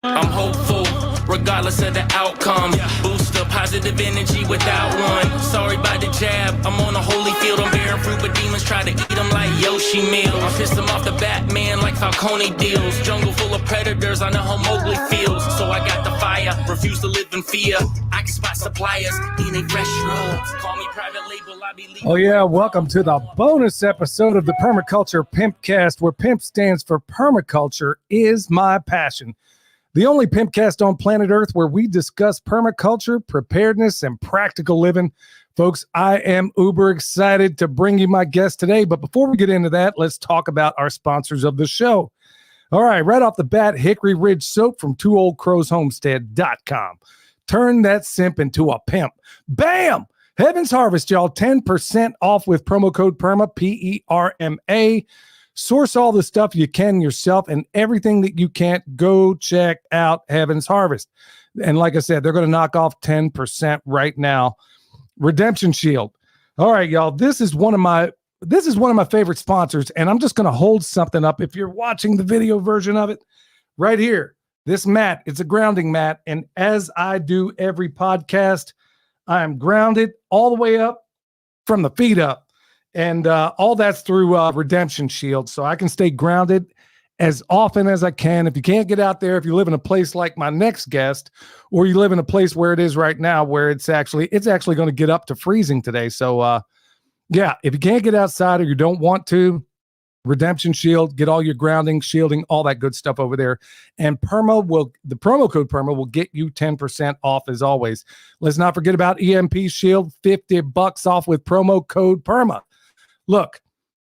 I'm hopeful, regardless of the outcome. Boost the positive energy without one. Sorry about the jab, I'm on a holy field. I'm bearing fruit, but demons try to eat them like Yoshi meals. I pissed them off the Batman like Falcone deals. Jungle full of predators, I know how Mowgli feels. So I got the fire, refuse to live in fear. I can spot suppliers, eating fresh rolls. Call me private label, I be legal. Oh yeah, welcome to the bonus episode of the Permaculture Pimpcast, where PIMP stands for Permaculture is my passion. The only Pimpcast on planet Earth where we discuss permaculture, preparedness, and practical living. Folks, I am uber excited to bring you my guest today. But before we get into that, let's talk about our sponsors of the show. All right, right off the bat, Hickory Ridge Soap from TwoOldCrowsHomestead.com. Turn that simp into a pimp. Bam! Heaven's Harvest, y'all, 10% off with promo code PERMA, P-E-R-M-A. Source all the stuff you can yourself, and everything that you can't, go check out Heaven's Harvest. And like I said, they're going to knock off 10% right now. Redemption Shield. All right, y'all, this is one of my favorite sponsors, and I'm just going to hold something up. If you're watching the video version of it, right here, this mat, it's a grounding mat, and as I do every podcast, I am grounded all the way up from the feet up. And all that's through Redemption Shield, so I can stay grounded as often as I can. If you can't get out there, if you live in a place like my next guest, or you live in a place where it is right now, where it's actually going to get up to freezing today. So yeah, if you can't get outside or you don't want to, Redemption Shield, get all your grounding, shielding, all that good stuff over there. And the promo code PERMA will get you 10% off as always. Let's not forget about EMP Shield, $50 off with promo code PERMA. Look,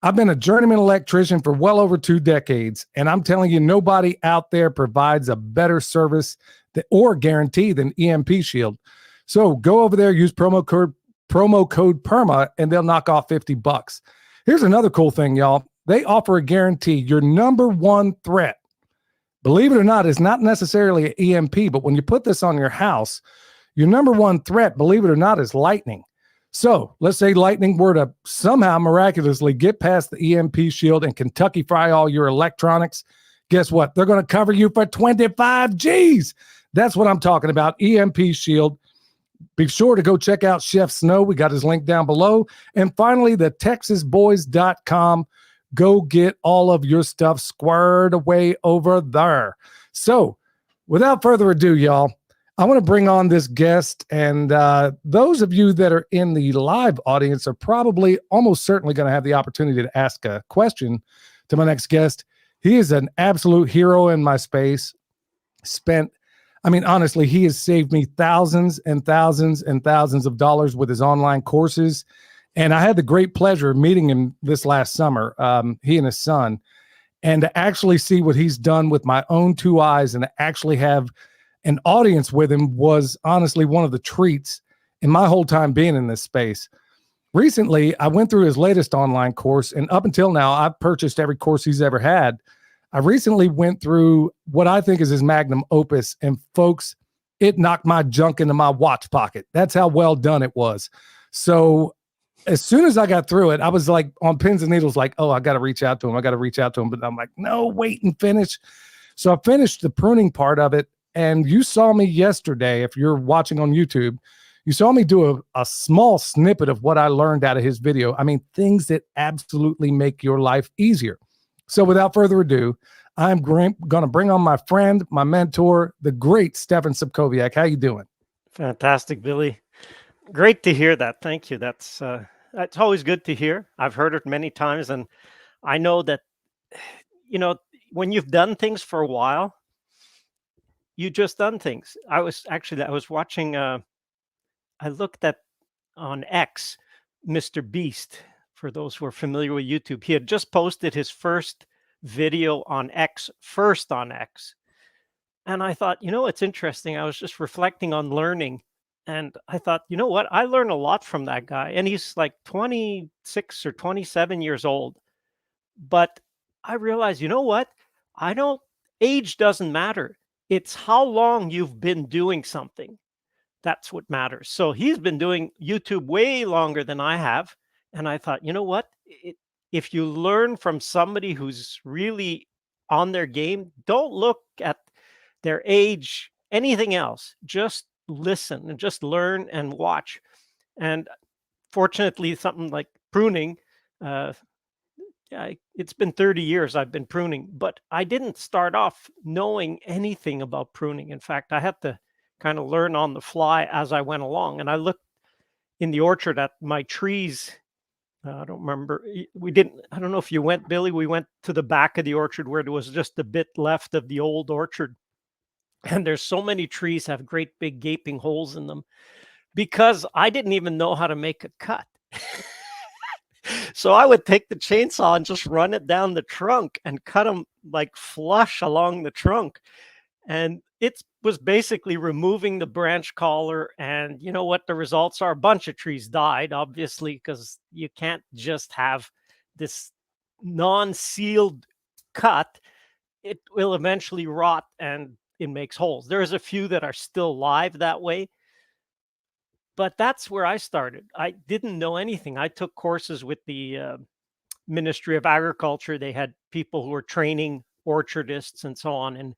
I've been a journeyman electrician for well over 2 decades, and I'm telling you, nobody out there provides a better service or guarantee than EMP Shield. So go over there, use promo code PERMA, and they'll knock off $50. Here's another cool thing, y'all. They offer a guarantee. Your number one threat, believe it or not, is not necessarily an EMP, but when you put this on your house, your number one threat, believe it or not, is lightning. So let's say lightning were to somehow miraculously get past the EMP Shield and Kentucky Fry all your electronics. Guess what? They're going to cover you for 25 G's. That's what I'm talking about. EMP Shield. Be sure to go check out Chef Snow. We got his link down below. And finally, the TexasBoys.com. Go get all of your stuff squared away over there. So without further ado, y'all, I want to bring on this guest, and those of you that are in the live audience are probably almost certainly going to have the opportunity to ask a question to my next guest. He is an absolute hero in my space. Honestly, he has saved me thousands and thousands and thousands of dollars with his online courses, and I had the great pleasure of meeting him this last summer, he and his son, and to actually see what he's done with my own 2 eyes and to actually have an audience with him was honestly one of the treats in my whole time being in this space. Recently, I went through his latest online course, and up until now, I've purchased every course he's ever had. I recently went through what I think is his magnum opus, and folks, it knocked my junk into my watch pocket. That's how well done it was. So as soon as I got through it, I was like on pins and needles, like, oh, I got to reach out to him. But I'm like, no, wait and finish. So I finished the pruning part of it. And you saw me yesterday, if you're watching on YouTube, you saw me do a small snippet of what I learned out of his video. I mean, things that absolutely make your life easier. So without further ado, I'm going to bring on my friend, my mentor, the great Stefan Sobkowiak. How you doing? Fantastic, Billy. Great to hear that. Thank you. That's always good to hear. I've heard it many times, and I know that, when you've done things for a while, you just done things. I was watching, I looked at on X, Mr. Beast, for those who are familiar with YouTube. He had just posted his first video on X, And I thought, it's interesting. I was just reflecting on learning. And I thought, you know what? I learned a lot from that guy. And he's like 26 or 27 years old. But I realized, you know what? Age doesn't matter. It's how long you've been doing something. That's what matters. So he's been doing YouTube way longer than I have. And I thought, you know what? If you learn from somebody who's really on their game, don't look at their age, anything else. Just listen and just learn and watch. And fortunately, something like pruning, uh, it's been 30 years I've been pruning, but I didn't start off knowing anything about pruning. In fact, I had to kind of learn on the fly as I went along. And I looked in the orchard at my trees. I don't remember. We didn't, I don't know if you went, Billy. We went to the back of the orchard where there was just a bit left of the old orchard. And there's so many trees have great big gaping holes in them because I didn't even know how to make a cut. So I would take the chainsaw and just run it down the trunk and cut them like flush along the trunk. And it was basically removing the branch collar. And you know what the results are? A bunch of trees died, obviously, because you can't just have this non-sealed cut. It will eventually rot and it makes holes. There's a few that are still live that way. But that's where I started. I didn't know anything. I took courses with the Ministry of Agriculture. They had people who were training orchardists and so on. And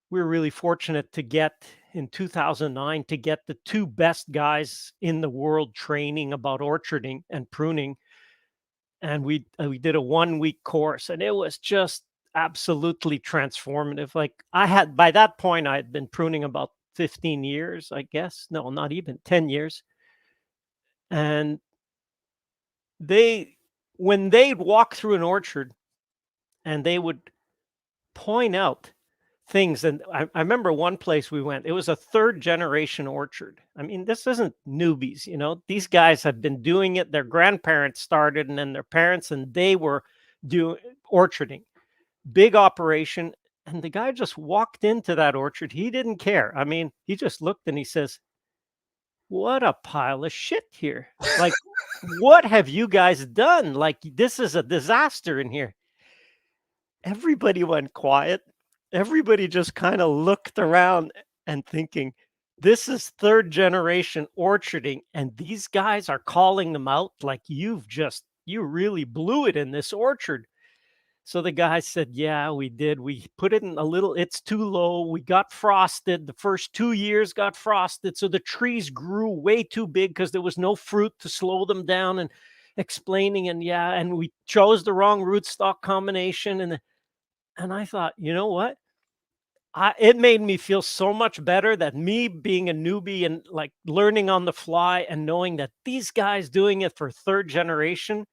we were really fortunate to get, in 2009, to get the two best guys in the world training about orcharding and pruning. And we did a 1-week course, and it was just absolutely transformative. Like, by that point, I had been pruning about 15 years, I guess. No, not even 10 years. And when they'd walk through an orchard and they would point out things. And I remember one place we went, it was a 3rd-generation orchard. I mean, this isn't newbies, these guys have been doing it. Their grandparents started, and then their parents, and they were doing orcharding. Big operation. And the guy just walked into that orchard. He didn't care. I mean, he just looked and he says, "What a pile of shit here. Like, what have you guys done? Like, this is a disaster in here." Everybody went quiet. Everybody just kind of looked around and thinking, this is 3rd-generation orcharding. And these guys are calling them out like, you really blew it in this orchard. So the guy said, "Yeah, we did. We put it in it's too low. We got frosted. The first 2 years got frosted. So the trees grew way too big because there was no fruit to slow them down," and explaining. And we chose the wrong rootstock combination. And I thought, you know what? It made me feel so much better that me being a newbie and like learning on the fly and knowing that these guys doing it for 3rd generation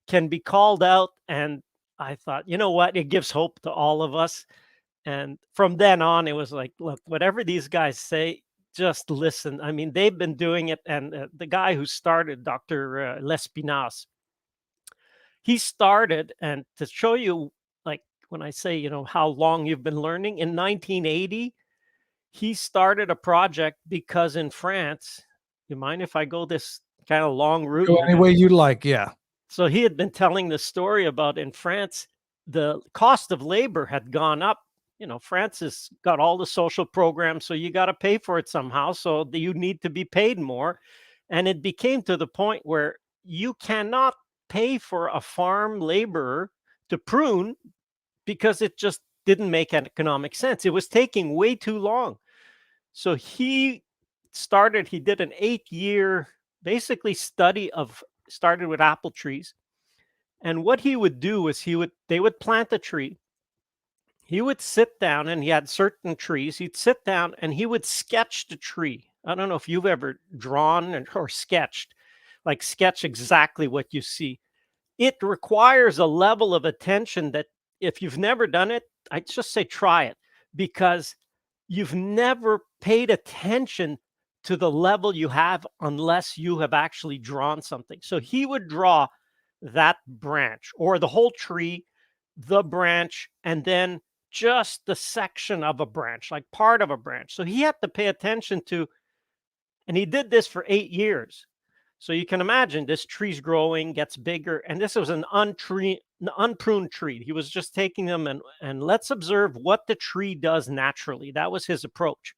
can be called out. And I thought, you know what? It gives hope to all of us. And from then on, it was like, look, whatever these guys say, just listen. I mean, they've been doing it. And the guy who started, Dr. Lespinasse, he started, and to show you, like, when I say, how long you've been learning, in 1980, he started a project because in France, you mind if I go this kind of long route? Go any way you like, yeah. So he had been telling the story about in France, the cost of labor had gone up. France has got all the social programs, so you got to pay for it somehow. So you need to be paid more. And it became to the point where you cannot pay for a farm laborer to prune because it just didn't make economic sense. It was taking way too long. So he did an 8-year basically started with apple trees. And what he would do is they would plant a tree. He would sit down, and he had certain trees. He'd sit down and he would sketch the tree. I don't know if you've ever drawn or sketched, like sketch exactly what you see. It requires a level of attention that if you've never done it, I just say try it, because you've never paid attention to the level you have unless you have actually drawn something. So he would draw that branch or the whole tree, the branch, and then just the section of a branch, like part of a branch. So he had to pay attention to, and he did this for 8 years. So you can imagine this tree's growing, gets bigger, and this was an unpruned tree. He was just taking them and let's observe what the tree does naturally. That was his approach.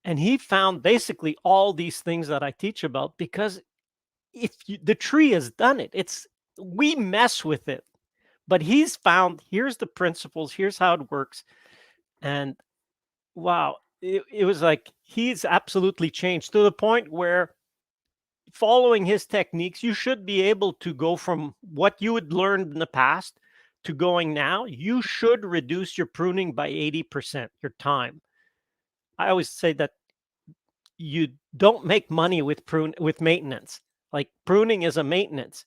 And he found basically all these things that I teach about, because the tree has done it. We mess with it, but he's found, here's the principles, here's how it works. And wow, it was like he's absolutely changed to the point where following his techniques, you should be able to go from what you had learned in the past to going now. You should reduce your pruning by 80%, your time. I always say that you don't make money with maintenance. Like pruning is a maintenance.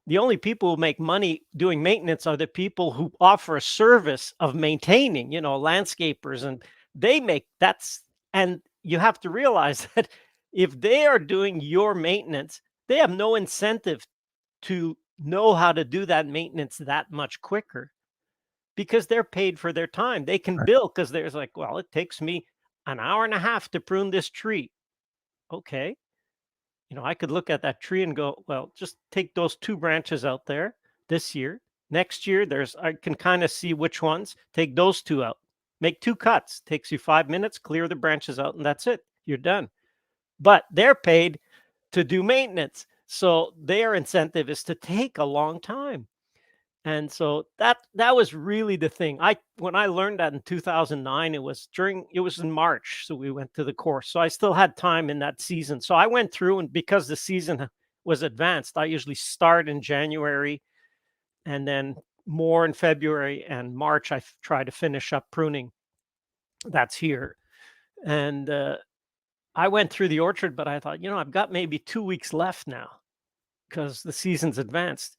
The only people who make money doing maintenance are the people who offer a service of maintaining, landscapers, and they make that's and you have to realize that if they are doing your maintenance, they have no incentive to know how to do that maintenance that much quicker because they're paid for their time. They can Right. bill because there's like, well, it takes me an hour and a half to prune this tree. Okay. I could look at that tree and go, well, just take those 2 branches out there this year. Next year, I can kind of see which ones. Take those 2 out. Make 2 cuts. Takes you 5 minutes, clear the branches out, and that's it. You're done. But they're paid to do maintenance. So their incentive is to take a long time. And so that was really the thing. When I learned that in 2009, it was in March, so we went to the course. So I still had time in that season. So I went through, and because the season was advanced, I usually start in January and then more in February and March. I try to finish up pruning. That's here. And I went through the orchard, but I thought, I've got maybe 2 weeks left now because the season's advanced.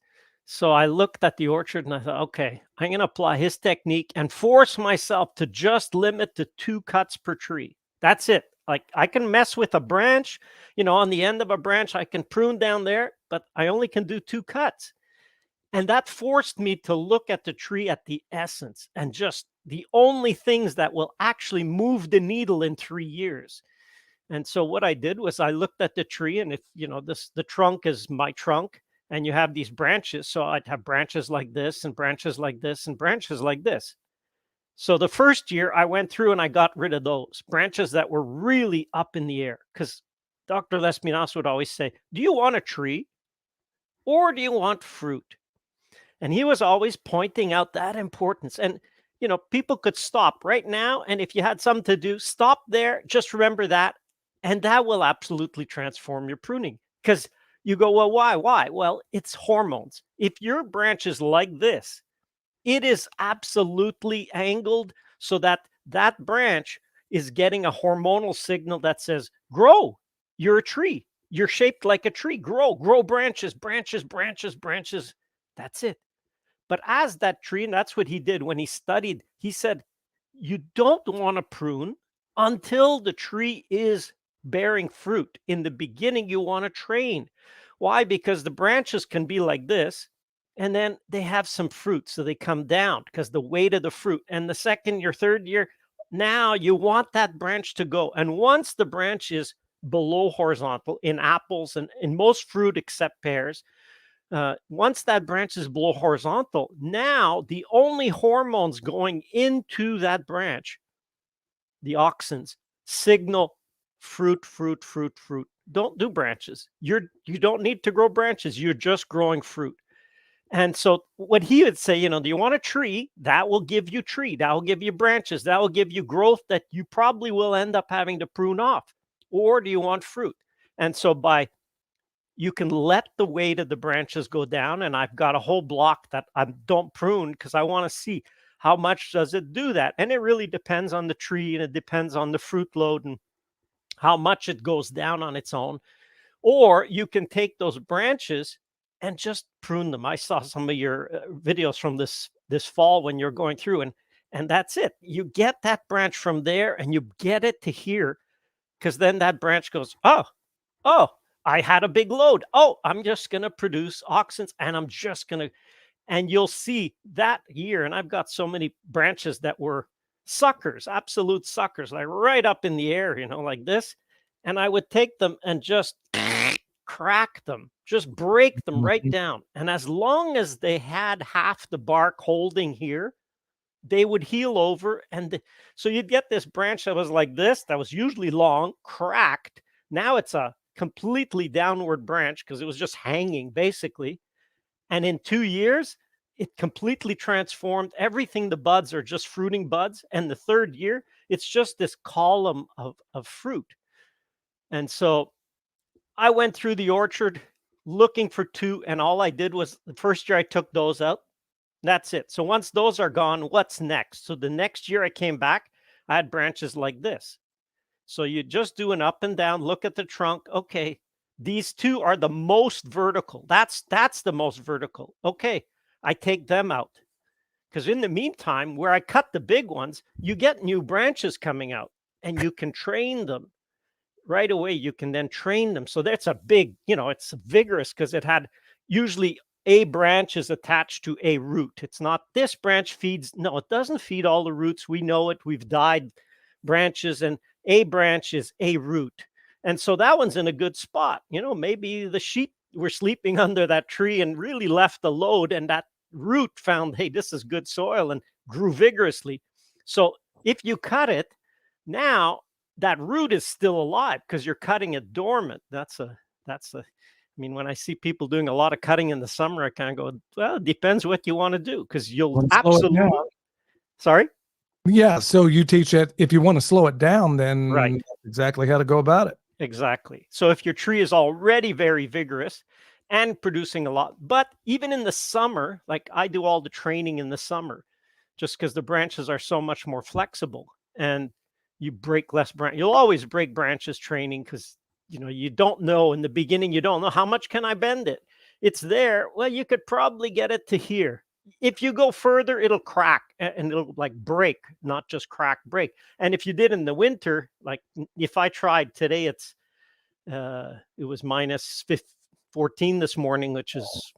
So I looked at the orchard and I thought, okay, I'm going to apply his technique and force myself to just limit to 2 cuts per tree. That's it. Like I can mess with a branch, on the end of a branch, I can prune down there, but I only can do 2 cuts. And that forced me to look at the tree at the essence and just the only things that will actually move the needle in 3 years. And so what I did was I looked at the tree, and if the trunk is my trunk, and you have these branches, so I'd have branches like this and branches like this and branches like this. So the first year I went through and I got rid of those branches that were really up in the air, because Dr. Lespinasse would always say, do you want a tree or do you want fruit? And he was always pointing out that importance. And people could stop right now, and if you had something to do, stop there, just remember that, and that will absolutely transform your pruning. Because you go, well, why? Well, it's hormones. If your branch is like this, it is absolutely angled so that that branch is getting a hormonal signal that says, grow, you're a tree, you're shaped like a tree, grow branches, branches, branches, branches. That's it. But as that tree, and that's what he did when he studied, he said, you don't want to prune until the tree is bearing fruit. In the beginning, you want to train. Why? Because the branches can be like this, and then they have some fruit, so they come down because the weight of the fruit. And the second year, third year, now you want that branch to go. And once the branch is below horizontal in apples and in most fruit except pears, once that branch is below horizontal, now the only hormones going into that branch, the auxins, signal fruit, fruit, fruit, fruit. Don't do branches. You don't need to grow branches. You're just growing fruit. And so what he would say, do you want a tree? That will give you tree. That will give you branches. That will give you growth that you probably will end up having to prune off. Or do you want fruit? And so you can let the weight of the branches go down. And I've got a whole block that I don't prune because I want to see how much does it do that. And it really depends on the tree, and it depends on the fruit load and how much it goes down on its own. Or you can take those branches and just prune them. I saw some of your videos from this fall when you're going through, and that's it. You get that branch from there and you get it to here, because then that branch goes, oh, I had a big load. Oh, I'm just going to produce auxins, and I'm just going to, and you'll see that year. And I've got so many branches that were suckers, absolute suckers, like right up in the air, like this. And I would take them and just crack them, just break them right down. And as long as they had half the bark holding here, they would heal over. And so you'd get this branch that was like this, that was usually long, cracked. Now it's a completely downward branch because it was just hanging basically. And in 2 years, it completely transformed everything. The buds are just fruiting buds. And the third year, it's just this column of fruit. And so I went through the orchard looking for two, and all I did was the first year I took those out. That's it. So once those are gone, what's next? So the next year I came back, I had branches like this. So you just do an up and down, look at the trunk. Okay, these two are the most vertical. That's the most vertical. Okay, I take them out. Because in the meantime, where I cut the big ones, you get new branches coming out and you can train them right away. You can then train them. So that's a big, it's vigorous because it had usually a branch is attached to a root. It's not this branch feeds. No, it doesn't feed all the roots. We know it. We've dyed branches, and a branch is a root. And so that one's in a good spot. Maybe the sheep were sleeping under that tree and really left the load, and that root found, hey, this is good soil, and grew vigorously. So if you cut it now, that root is still alive because you're cutting it dormant. I mean, when I see people doing a lot of cutting in the summer, I kind of go, well, it depends what you want to do, because you'll absolutely. Sorry? Yeah. So you teach that if you want to slow it down, then right, that's exactly how to go about it. Exactly. So if your tree is already very vigorous and producing a lot, but even in the summer, like I do all the training in the summer, just because the branches are so much more flexible and you break less branch. You'll always break branches training because you don't know in the beginning, you don't know how much can I bend it. It's there. Well, you could probably get it to here. If you go further, it'll crack and it'll like break, not just crack, break. And if you did in the winter, like if I tried today, it was minus 14 this morning, which is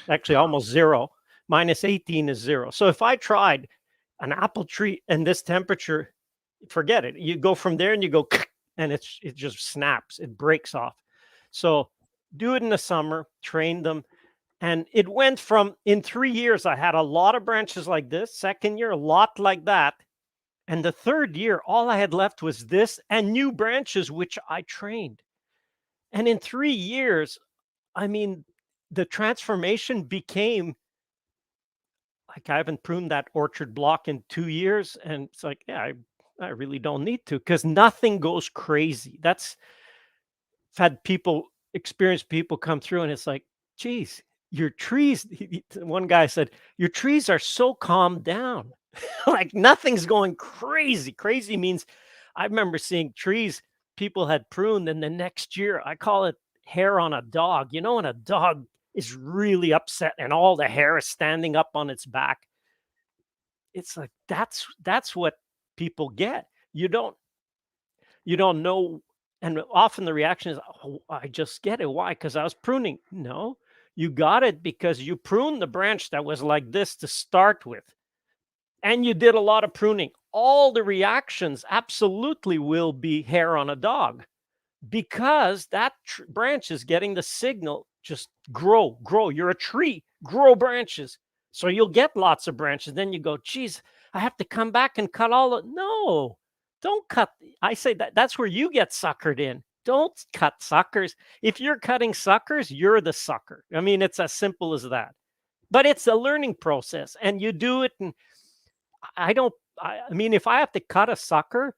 actually almost zero. Minus 18 is zero. So if I tried an apple tree and this temperature, forget it. You go from there and you go, and it just snaps. It breaks off. So do it in the summer, train them. And it went from, in 3 years, I had a lot of branches like this. Second year, a lot like that. And the third year, all I had left was this and new branches, which I trained. And in 3 years, I mean, the transformation became like, I haven't pruned that orchard block in 2 years. And it's like, yeah, I really don't need to, because nothing goes crazy. I've had experienced people come through and it's like, geez, your trees, one guy said, your trees are so calmed down. Like nothing's going crazy. Crazy means, I remember seeing trees people had pruned, and the next year, I call it hair on a dog. When a dog is really upset and all the hair is standing up on its back, it's like, that's what people get. You don't know. And often the reaction is, oh, I just get it. Why? Because I was pruning. No, you got it because you pruned the branch that was like this to start with. And you did a lot of pruning. All the reactions absolutely will be hair on a dog, because that branch is getting the signal, just grow. You're a tree, grow branches. So you'll get lots of branches. Then you go, geez, I have to come back and cut all of. No, don't cut. I say that's where you get suckered in. Don't cut suckers. If you're cutting suckers, you're the sucker. I mean, it's as simple as that. But it's a learning process, and you do it. And I mean, if I have to cut a sucker,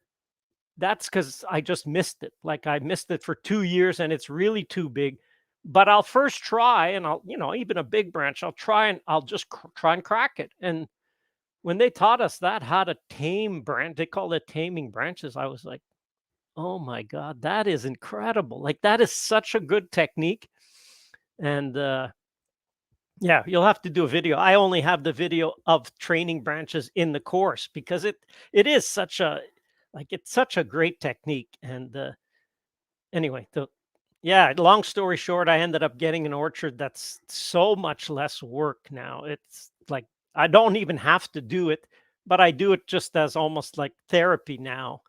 that's because I just missed it. Like I missed it for 2 years and it's really too big. But I'll first try, and I'll, even a big branch, I'll just try and crack it. And when they taught us that, how to tame branch, they call it taming branches. I was like, oh my God, that is incredible. Like that is such a good technique. And yeah, you'll have to do a video. I only have the video of training branches in the course, because it is such a, it's such a great technique. And anyway, yeah, long story short, I ended up getting an orchard that's so much less work now. It's like I don't even have to do it, but I do it just as almost like therapy now.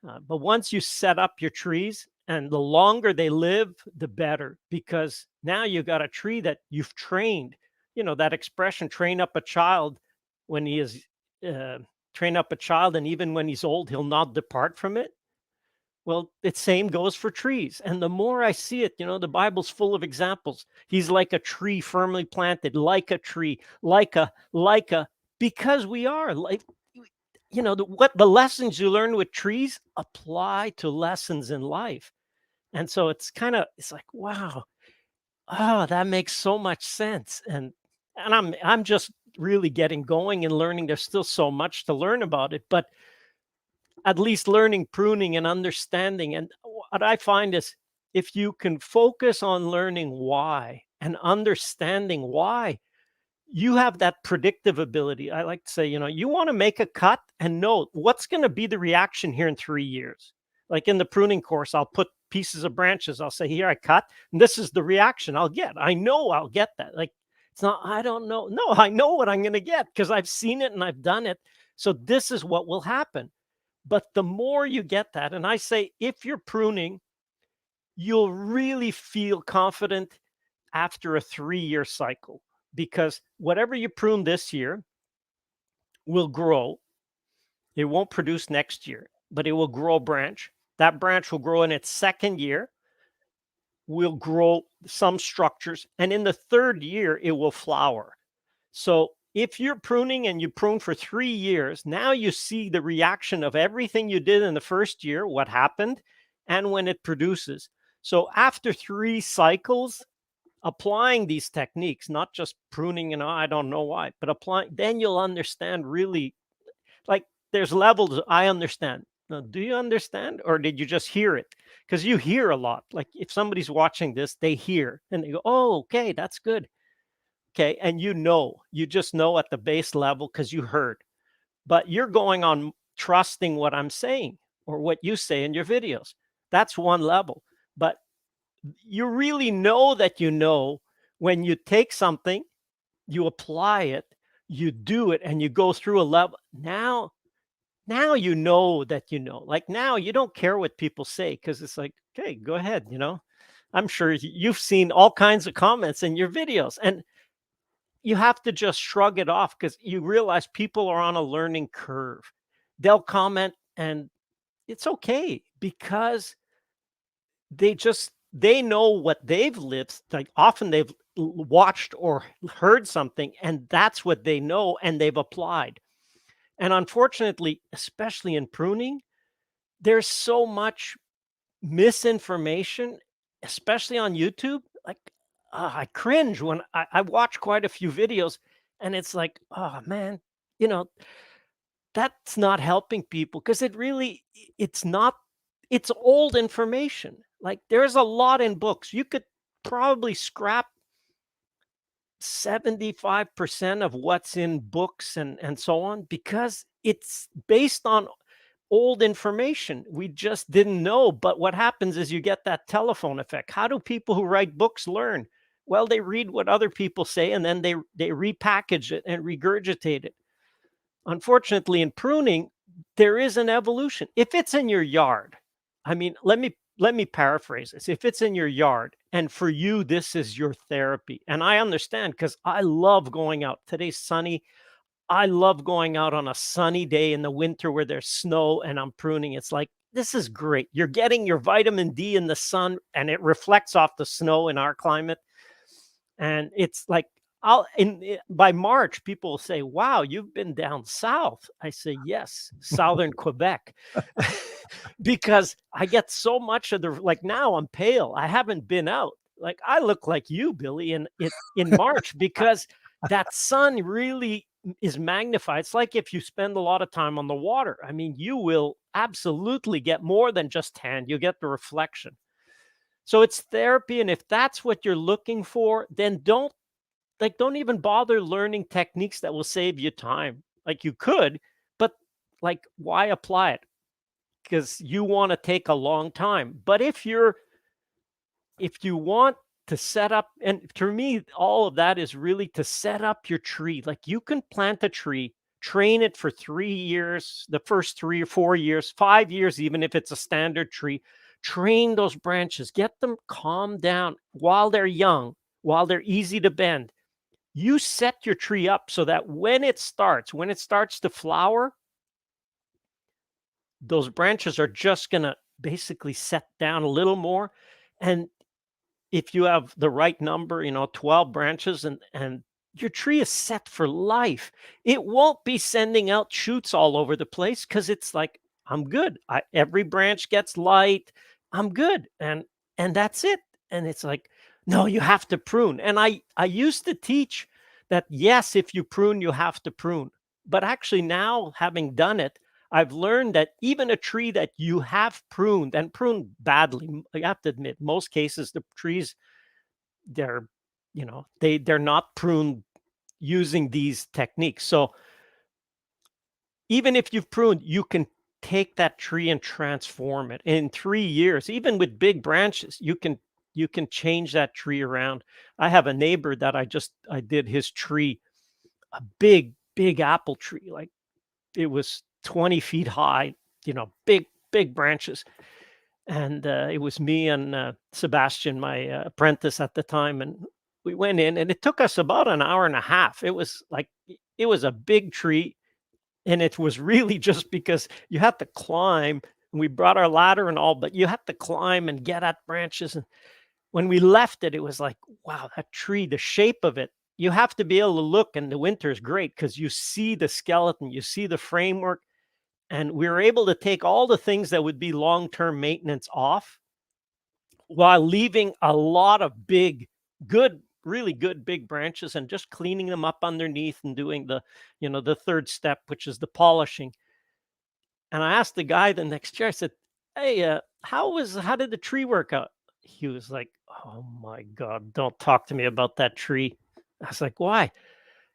But once you set up your trees, and the longer they live, the better, because now you got a tree that you've trained. That expression, train up a child when he is, train up a child, and even when he's old, he'll not depart from it. Well, the same goes for trees. And the more I see it, the Bible's full of examples. He's like a tree firmly planted, like a tree, like a, because we are like, what the lessons you learn with trees apply to lessons in life. And so it's like, wow, that makes so much sense. And I'm just really getting going and learning. There's still so much to learn about it, but at least learning pruning and understanding. And what I find is if you can focus on learning why and understanding why, you have that predictive ability. I like to say, you want to make a cut and know what's going to be the reaction here in 3 years. Like in the pruning course, I'll put pieces of branches. I'll say, here I cut, and this is the reaction I'll get. I know I'll get that. Like, it's not, I don't know. No, I know what I'm going to get because I've seen it and I've done it. So this is what will happen. But the more you get that, and I say, if you're pruning, you'll really feel confident after a 3-year cycle, because whatever you prune this year will grow. It won't produce next year, but it will grow a branch. That branch will grow in its second year, will grow some structures, and in the third year, it will flower. So if you're pruning and you prune for 3 years, now you see the reaction of everything you did in the first year, what happened, and when it produces. So after 3 cycles, applying these techniques, not just pruning, I don't know why, but applying, then you'll understand really, like there's levels. I understand. Now, do you understand, or did you just hear it? Because you hear a lot. Like if somebody's watching this, they hear and they go, oh, okay, that's good. Okay. And you just know at the base level because you heard, but you're going on trusting what I'm saying or what you say in your videos. That's one level. But you really know that when you take something, you apply it, you do it, and you go through a level. Now you know that like now you don't care what people say because it's like, okay, go ahead. I'm sure you've seen all kinds of comments in your videos, and you have to just shrug it off because you realize people are on a learning curve. They'll comment and it's okay because they know what they've lived. Like often they've watched or heard something and that's what they know and they've applied. And unfortunately, especially in pruning, there's so much misinformation, especially on YouTube. Like I cringe when I watch quite a few videos and it's like, oh man, you know, that's not helping people because it's not, it's old information. Like there's a lot in books. You could probably scrap 75% of what's in books and so on because it's based on old information we just didn't know. But what happens is you get that telephone effect. How do people who write books learn? Well, they read what other people say and then they repackage it and regurgitate it. Unfortunately, in pruning, there is an evolution. If it's in your yard, I mean, let me paraphrase this. If it's in your yard and for you, this is your therapy. And I understand because I love going out. Today's sunny. I love going out on a sunny day in the winter where there's snow and I'm pruning. It's like, this is great. You're getting your vitamin D in the sun and it reflects off the snow in our climate. And it's like, by March, people will say, wow, you've been down south. I say, yes, southern Quebec. Because I get so much of like now I'm pale. I haven't been out. Like I look like you, Billy, in March because that sun really is magnified. It's like if you spend a lot of time on the water. I mean, you will absolutely get more than just tan. You get the reflection. So it's therapy. And if that's what you're looking for, then don't even bother learning techniques that will save you time. Like you could, but like, why apply it? Because you want to take a long time. But if you want to set up, and to me, all of that is really to set up your tree. Like you can plant a tree, train it for 3 years, the first 3 or 4 years, 5 years, even if it's a standard tree, train those branches, get them calm down while they're young, while they're easy to bend. You set your tree up so that when it starts to flower, those branches are just going to basically set down a little more. And if you have the right number, 12 branches, and your tree is set for life. It won't be sending out shoots all over the place because it's like, I'm good. Every branch gets light. I'm good. And that's it. And it's like, no, you have to prune. And I used to teach that, yes, if you prune, you have to prune. But actually now, having done it, I've learned that even a tree that you have pruned and pruned badly, you have to admit, most cases, the trees, they're, they're not pruned using these techniques. So even if you've pruned, you can take that tree and transform it in 3 years. Even with big branches, you can change that tree around. I have a neighbor that I did his tree, a big apple tree, like it was 20 feet high, big branches. And it was me and Sebastian, my apprentice at the time, and we went in, and it took us about an hour and a half. It was a big tree, and it was really just because you had to climb. And we brought our ladder and all, but you had to climb and get at branches. And when we left it, it was like, wow, that tree, the shape of it. You have to be able to look, and the winter is great because you see the skeleton, you see the framework. And we were able to take all the things that would be long-term maintenance off while leaving a lot of big, good, really good big branches and just cleaning them up underneath and doing the third step, which is the polishing. And I asked the guy the next year, I said, hey, how did the tree work out? He was like, oh my God, don't talk to me about that tree. I was like, why?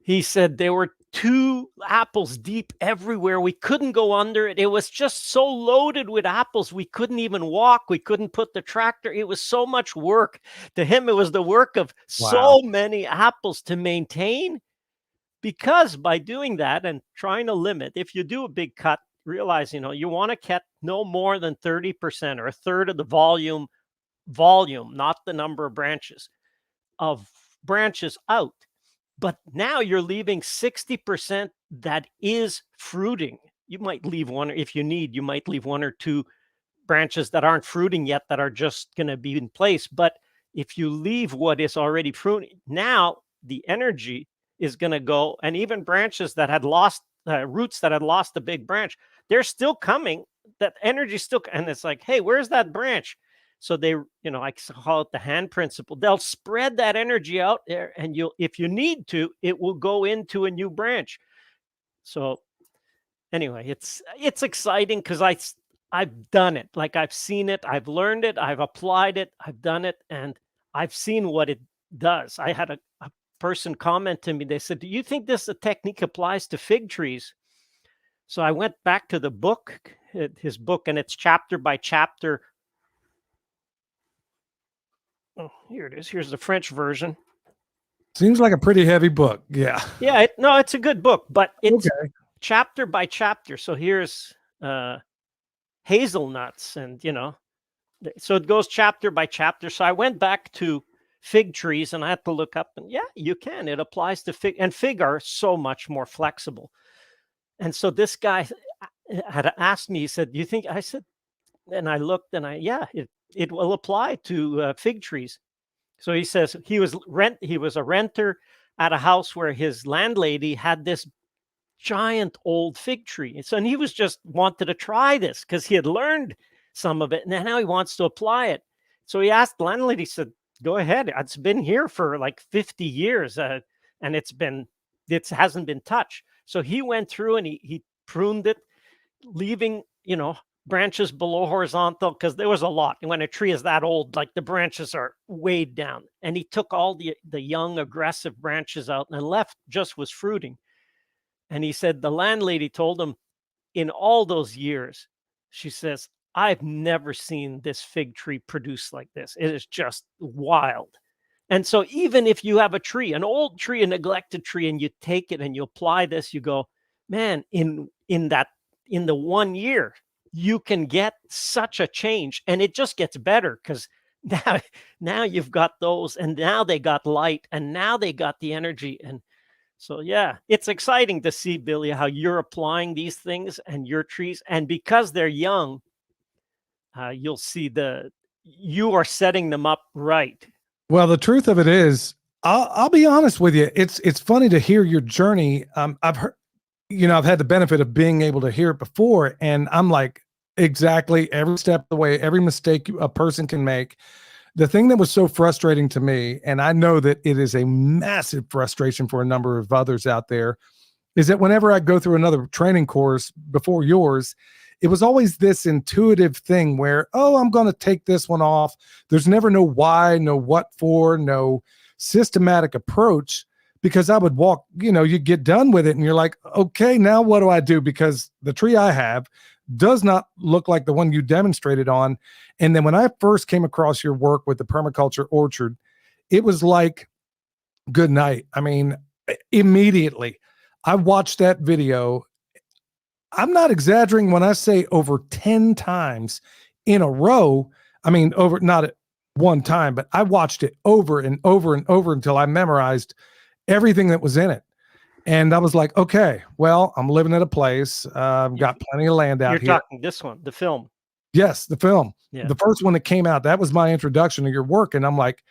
He said there were 2 apples deep everywhere. We couldn't go under it. It was just so loaded with apples. We couldn't even walk. We couldn't put the tractor. It was so much work. To him, it was the work of so many apples to maintain. Because by doing that and trying to limit, if you do a big cut, realize, you want to cut no more than 30% or a third of the volume, not the number of branches out. But now you're leaving 60% that is fruiting. You might leave one, if you need, you might leave 1 or 2 branches that aren't fruiting yet that are just going to be in place. But if you leave what is already pruning, now the energy is going to go, and even branches that had lost roots that had lost a big branch, they're still coming. That energy still, and it's like, hey, where's that branch? So they, I call it the hand principle. They'll spread that energy out there, and if you need to, it will go into a new branch. So anyway, it's exciting because I've done it. Like, I've seen it, I've learned it, I've applied it, I've done it, and I've seen what it does. I had a person comment to me. They said, do you think this technique applies to fig trees? So I went back to the book, his book, and it's chapter by chapter. Oh, here it is. Here's the French version. Seems like a pretty heavy book. Yeah. Yeah. It's a good book, but it's chapter by chapter. So here's hazelnuts, and so it goes chapter by chapter. So I went back to fig trees, and I had to look up, and yeah, you can. It applies to fig, and fig are so much more flexible. And so this guy had asked me. He said, "Do you think?" I said, and I looked, and it will apply to fig trees. So he says he was a renter at a house where his landlady had this giant old fig tree. And he was just wanted to try this because he had learned some of it, and now he wants to apply it. So he asked the landlady, he said, go ahead. It's been here for like 50 years, and it hasn't been touched. So he went through and he pruned it, leaving, branches below horizontal, because there was a lot. And when a tree is that old, like, the branches are weighed down. And he took all the young, aggressive branches out, and left just was fruiting. And he said the landlady told him, in all those years, she says, I've never seen this fig tree produce like this. It is just wild. And so even if you have a tree, an old tree, a neglected tree, and you take it and you apply this, you go, man, in the 1 year, you can get such a change, and it just gets better because now you've got those, and now they got light, and now they got the energy. And so, yeah, it's exciting to see, Billy, how you're applying these things and your trees. And because they're young, you'll see you are setting them up right. Well, the truth of it is, I'll be honest with you. It's funny to hear your journey. I've heard, I've had the benefit of being able to hear it before, and I'm like, exactly every step of the way, every mistake a person can make. The thing that was so frustrating to me, and I know that it is a massive frustration for a number of others out there, is that whenever I go through another training course before yours, it was always this intuitive thing where, oh, I'm going to take this one off. There's never no why, no what for, no systematic approach, because I would walk, you get done with it and you're like, okay, now what do I do? Because the tree I have does not look like the one you demonstrated on. And then when I first came across your work with the permaculture orchard, it was like, good night. I mean, immediately I watched that video. I'm not exaggerating when I say over 10 times in a row. I mean, not at one time, but I watched it over and over and over until I memorized everything that was in it. And I was like, okay, well, I'm living at a place. I've got plenty of land out here. You're talking this one, the film. Yes, the film. Yeah. The first one that came out, that was my introduction to your work. And I'm like,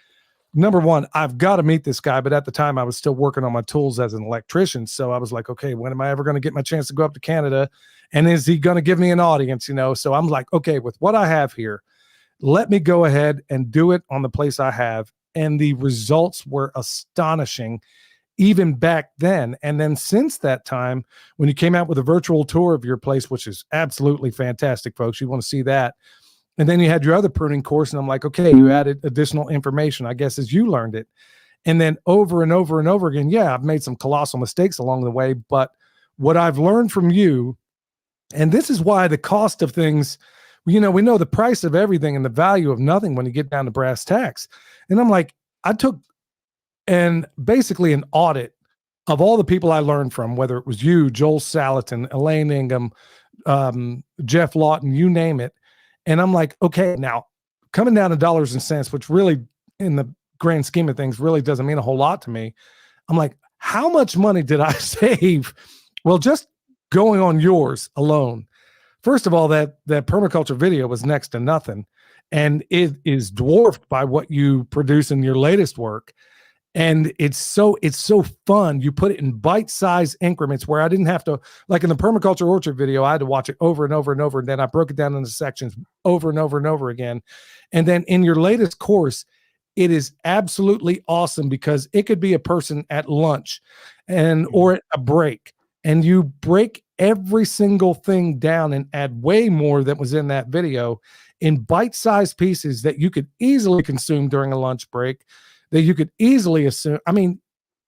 number one, I've got to meet this guy. But at the time I was still working on my tools as an electrician. So I was like, okay, when am I ever going to get my chance to go up to Canada? And is he going to give me an audience? So I'm like, okay, with what I have here, let me go ahead and do it on the place I have. And the results were astonishing, even back then. And then since that time, when you came out with a virtual tour of your place, which is absolutely fantastic, folks, you want to see that. And then you had your other pruning course, and I'm like, okay, you added additional information, I guess, as you learned it. And then over and over and over again, yeah, I've made some colossal mistakes along the way, but what I've learned from you, and this is why the cost of things, we know the price of everything and the value of nothing when you get down to brass tacks. And I'm like, I took basically an audit of all the people I learned from, whether it was you, Joel Salatin, Elaine Ingham, Jeff Lawton, you name it. And I'm like, okay, now coming down to dollars and cents, which really in the grand scheme of things really doesn't mean a whole lot to me. I'm like, how much money did I save? Well, just going on yours alone. First of all, that permaculture video was next to nothing. And it is dwarfed by what you produce in your latest work. And it's so fun. You put it in bite-sized increments where I didn't have to, like in the permaculture orchard video, I had to watch it over and over and over. And then I broke it down into sections over and over and over again. And then in your latest course, it is absolutely awesome because it could be a person at lunch or at a break. And you break every single thing down and add way more than was in that video in bite-sized pieces that you could easily consume during a lunch break, that you could easily assume. I mean,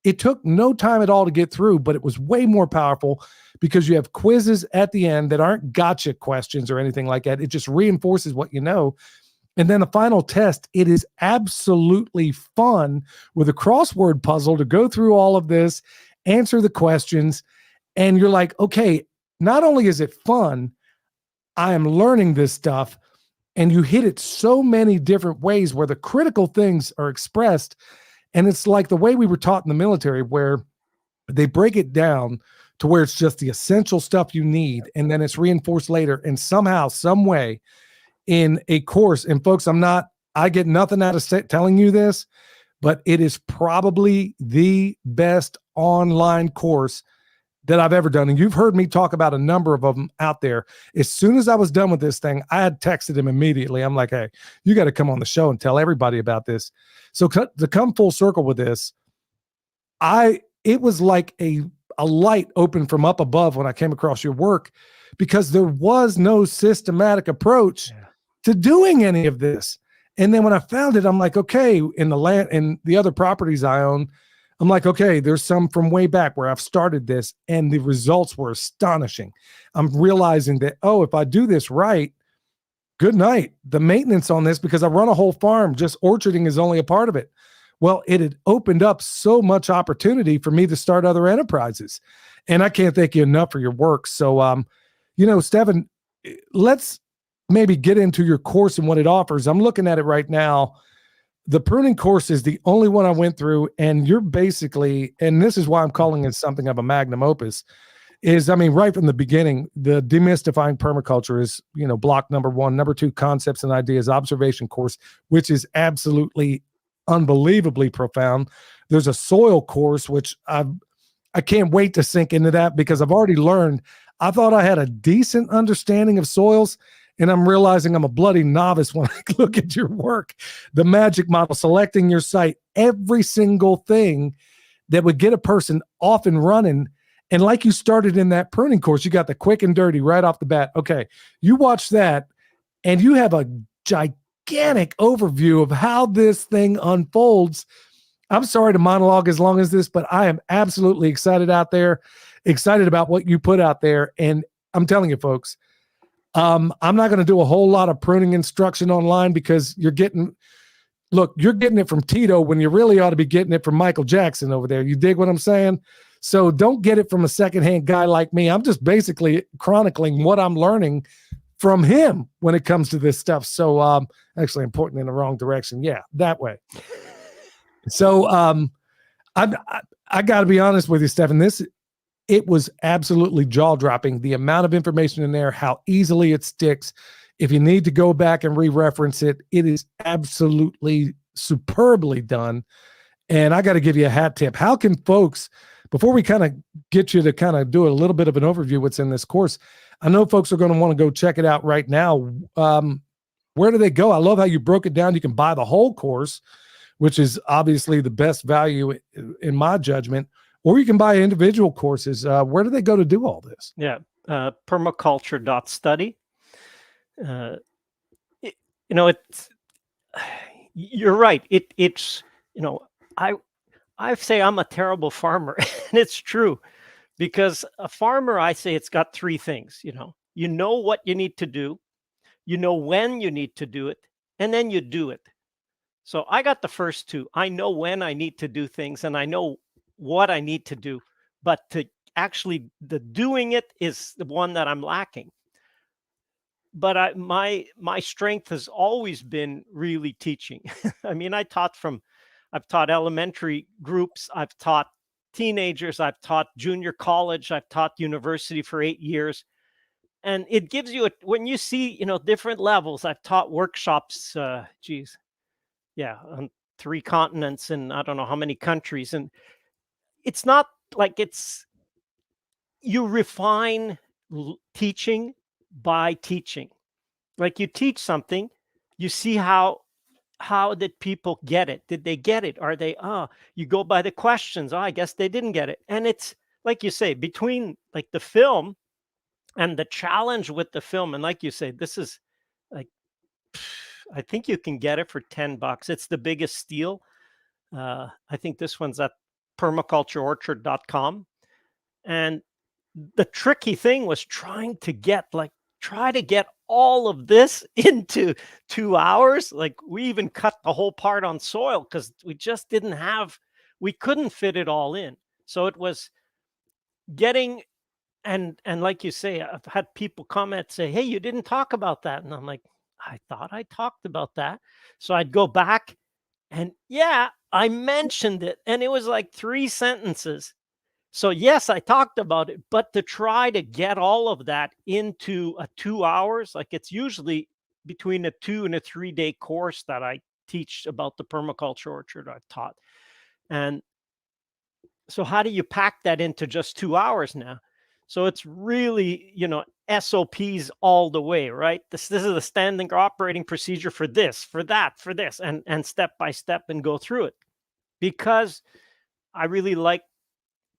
it took no time at all to get through, but it was way more powerful because you have quizzes at the end that aren't gotcha questions or anything like that. It just reinforces what you know. And then the final test, it is absolutely fun with a crossword puzzle to go through all of this, answer the questions. And you're like, okay, not only is it fun, I am learning this stuff. And you hit it so many different ways where the critical things are expressed. And it's like the way we were taught in the military, where they break it down to where it's just the essential stuff you need. And then it's reinforced later. And somehow, some way in a course, and folks, I get nothing out of telling you this, but it is probably the best online course that I've ever done. And you've heard me talk about a number of them out there. As soon as I was done with this thing, I had texted him immediately. I'm like, hey, you got to come on the show and tell everybody about this. So to come full circle with this, it was like a light opened from up above when I came across your work, because there was no systematic approach to doing any of this. And then when I found it, I'm like, okay, in the land and the other properties I own, I'm like, okay, there's some from way back where I've started this, and the results were astonishing. I'm realizing that, if I do this right, good night. The maintenance on this, because I run a whole farm, just orcharding is only a part of it. Well, it had opened up so much opportunity for me to start other enterprises. And I can't thank you enough for your work. So, Stefan, let's maybe get into your course and what it offers. I'm looking at it right now. The pruning course is the only one I went through, and you're basically, and this is why I'm calling it something of a magnum opus. is, I mean, right from the beginning, the demystifying permaculture is, block number one. Number two, concepts and ideas observation course, which is absolutely unbelievably profound. There's a soil course, which I can't wait to sink into that, because I've already learned. I thought I had a decent understanding of soils, and I'm realizing I'm a bloody novice when I look at your work. The magic model, selecting your site, every single thing that would get a person off and running. And like you started in that pruning course, you got the quick and dirty right off the bat. Okay, you watch that, and you have a gigantic overview of how this thing unfolds. I'm sorry to monologue as long as this, but I am absolutely excited about what you put out there. And I'm telling you, folks, I'm not going to do a whole lot of pruning instruction online, because you're getting it from Tito when you really ought to be getting it from Michael Jackson over there. You dig what I'm saying? So don't get it from a secondhand guy like me. I'm just basically chronicling what I'm learning from him when it comes to this stuff. So actually I'm pointing in the wrong direction. Yeah, that way. So I got to be honest with you, Stefan. It was absolutely jaw-dropping, the amount of information in there, how easily it sticks. If you need to go back and re-reference it, it is absolutely superbly done. And I got to give you a hat tip. How can folks, before we kind of get you to kind of do a little bit of an overview what's in this course, I know folks are going to want to go check it out right now. Where do they go? I love how you broke it down. You can buy the whole course, which is obviously the best value in my judgment, or you can buy individual courses. Where do they go to do all this? Yeah, permaculture.study. You're right. It's I say I'm a terrible farmer, and it's true, because a farmer, I say, it's got three things. You know what you need to do, you know when you need to do it, and then you do it. So I got the first two. I know when I need to do things, and I know what I need to do, but to actually the doing it is the one that I'm lacking. But my strength has always been really teaching. I mean, I've taught elementary groups, I've taught teenagers, I've taught junior college, I've taught university for 8 years. And it gives you when you see, different levels. I've taught workshops, on 3 continents and I don't know how many countries. And it's not like you refine teaching by teaching. Like you teach something, you see how did people get it? Did they get it? Are they, you go by the questions. I guess they didn't get it. And it's like you say, between like the film and the challenge with the film. And like you say, this is like, I think you can get it for $10. It's the biggest steal. I think this one's at permacultureorchard.com. And the tricky thing was try to get all of this into 2 hours. Like we even cut the whole part on soil because we just we couldn't fit it all in. So it was getting, and like you say, I've had people comment, say, hey, you didn't talk about that. And I'm like, I thought I talked about that. So I'd go back and I mentioned it. And it was like 3 sentences. So yes, I talked about it, but to try to get all of that into a 2 hours, like it's usually between a 2 and a 3 day course that I teach about the permaculture orchard I've taught. And so how do you pack that into just 2 hours now? So it's really, SOPs all the way, right? This is the standing operating procedure for this, for that, for this, and step by step and go through it. Because I really like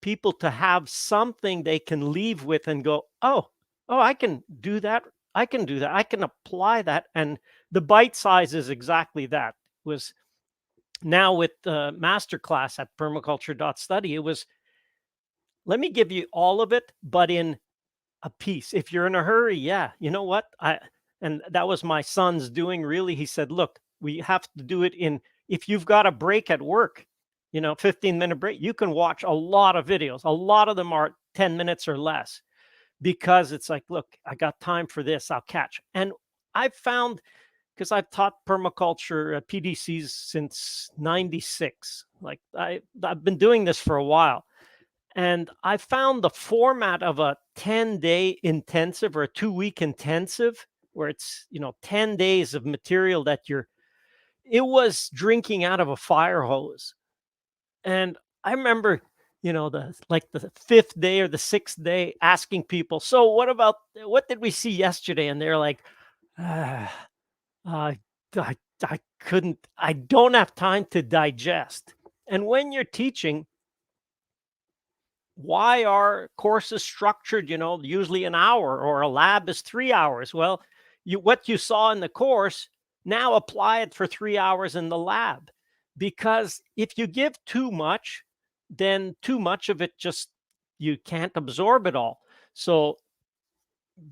people to have something they can leave with and go, oh, I can do that. I can do that. I can apply that. And the bite size is exactly that. Was now with the masterclass at permaculture.study, it was, let me give you all of it, but in a piece. If you're in a hurry, you know what? And that was my son's doing, really. He said, look, we have to do it if you've got a break at work, 15-minute break, you can watch a lot of videos. A lot of them are 10 minutes or less, because it's like, look, I got time for this, I'll catch. And I've found, because I've taught permaculture at PDCs since 96, like I've been doing this for a while. And I found the format of a 10-day intensive or a 2-week intensive where it's, 10 days of material that it was drinking out of a fire hose. And I remember, the fifth day or the sixth day asking people, so what did we see yesterday? And they're like, ah, I, I couldn't, I don't have time to digest. And when you're teaching, why are courses structured, usually an hour, or a lab is 3 hours? Well, what you saw in the course, now apply it for 3 hours in the lab. Because if you give too much, then too much of it you can't absorb it all. So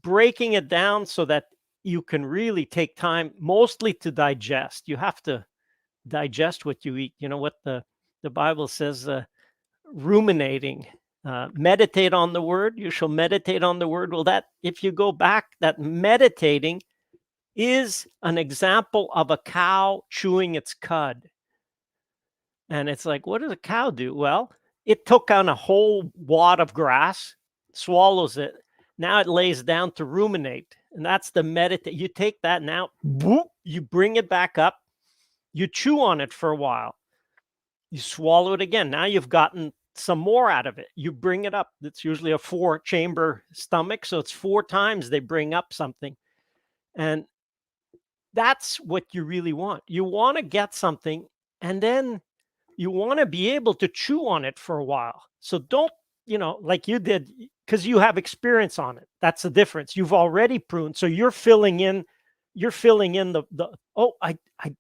breaking it down so that you can really take time mostly to digest. You have to digest what you eat. You know what the Bible says, ruminating. Meditate on the word. You shall meditate on the word. Well, that if you go back, that meditating is an example of a cow chewing its cud. And it's like, what does a cow do? Well, it took on a whole wad of grass, swallows it. Now it lays down to ruminate. And that's the meditate. You take that now, whoop, you bring it back up. You chew on it for a while. You swallow it again. Now you've gotten some more out of it. You bring it up. It's usually a 4-chamber stomach. So it's 4 times they bring up something. And that's what you really want. You want to get something, and then you want to be able to chew on it for a while. So don't, like you did, because you have experience on it. That's the difference. You've already pruned. So you're filling in the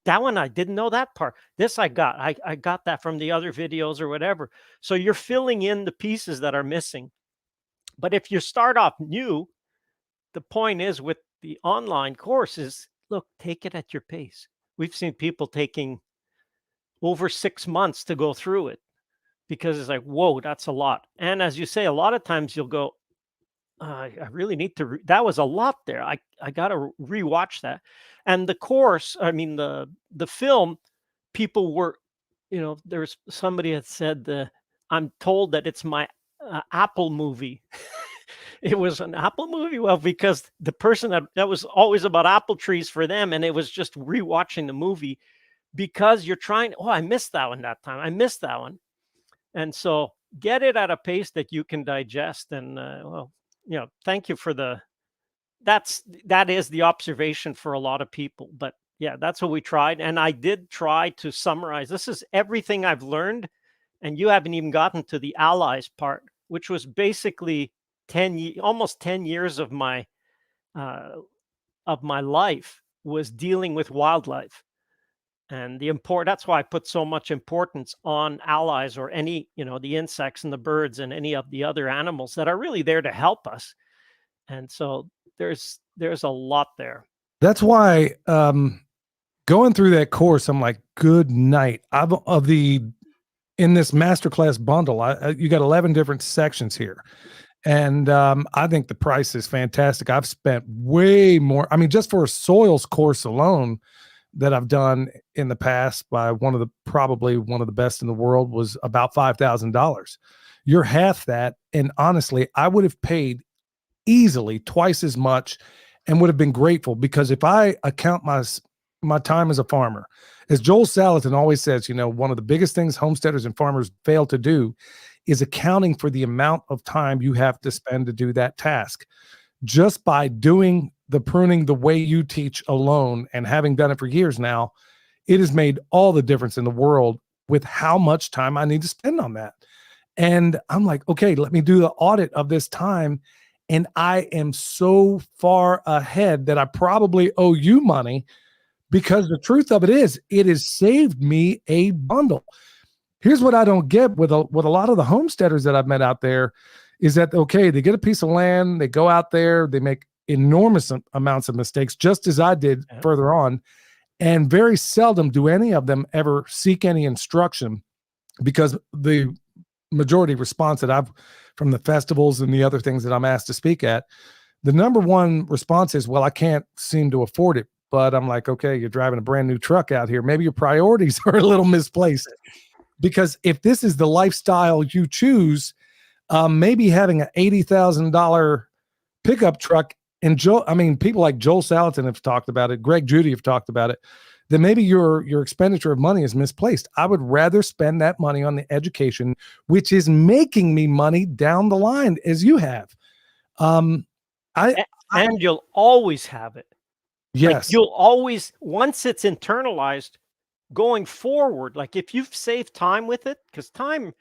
that one, I didn't know that part. This I got that from the other videos or whatever. So you're filling in the pieces that are missing. But if you start off new, the point is with the online courses, look, take it at your pace. We've seen people taking over 6 months to go through it because it's like, whoa, that's a lot. And as you say, a lot of times you'll go, I really need to, that was a lot there. I got to rewatch that. And the course, I mean, the film, people were, there's somebody that said, I'm told that it's my Apple movie. It was an apple movie. Well, because the person that was always about apple trees for them. And it was just rewatching the movie because you're trying, I missed that one that time. I missed that one. And so get it at a pace that you can digest. And thank you for that is the observation for a lot of people. But yeah, that's what we tried. And I did try to summarize. This is everything I've learned. And you haven't even gotten to the allies part, which was basically almost 10 years of my life was dealing with wildlife. And that's why I put so much importance on allies, or any, the insects and the birds and any of the other animals that are really there to help us. And so there's a lot there. That's why going through that course, I'm like, good night. In this masterclass bundle, you got 11 different sections here. And I think the price is fantastic. I've spent way more. I mean, just for a soils course alone that I've done in the past by probably one of the best in the world was about $5,000. You're half that. And honestly, I would have paid easily twice as much and would have been grateful, because if I account my time as a farmer, as Joel Salatin always says, one of the biggest things homesteaders and farmers fail to do is accounting for the amount of time you have to spend to do that task. Just by doing the pruning the way you teach alone, and having done it for years now, it has made all the difference in the world with how much time I need to spend on that. And I'm like, okay, let me do the audit of this time. And I am so far ahead that I probably owe you money, because the truth of it is, it has saved me a bundle. Here's what I don't get with a lot of the homesteaders that I've met out there is that, okay, they get a piece of land, they go out there, they make enormous amounts of mistakes, just as I did further on. And very seldom do any of them ever seek any instruction, because the majority response that I've from the festivals and the other things that I'm asked to speak at, the number one response is, well, I can't seem to afford it. But I'm like, okay, you're driving a brand new truck out here. Maybe your priorities are a little misplaced, because if this is the lifestyle you choose, maybe having an $80,000 pickup truck. And people like Joel Salatin have talked about it, Greg Judy have talked about it, then maybe your expenditure of money is misplaced. I would rather spend that money on the education, which is making me money down the line, as you have. And you'll always have it. Yes. Like you'll always, once it's internalized, going forward, like if you've saved time with it, because time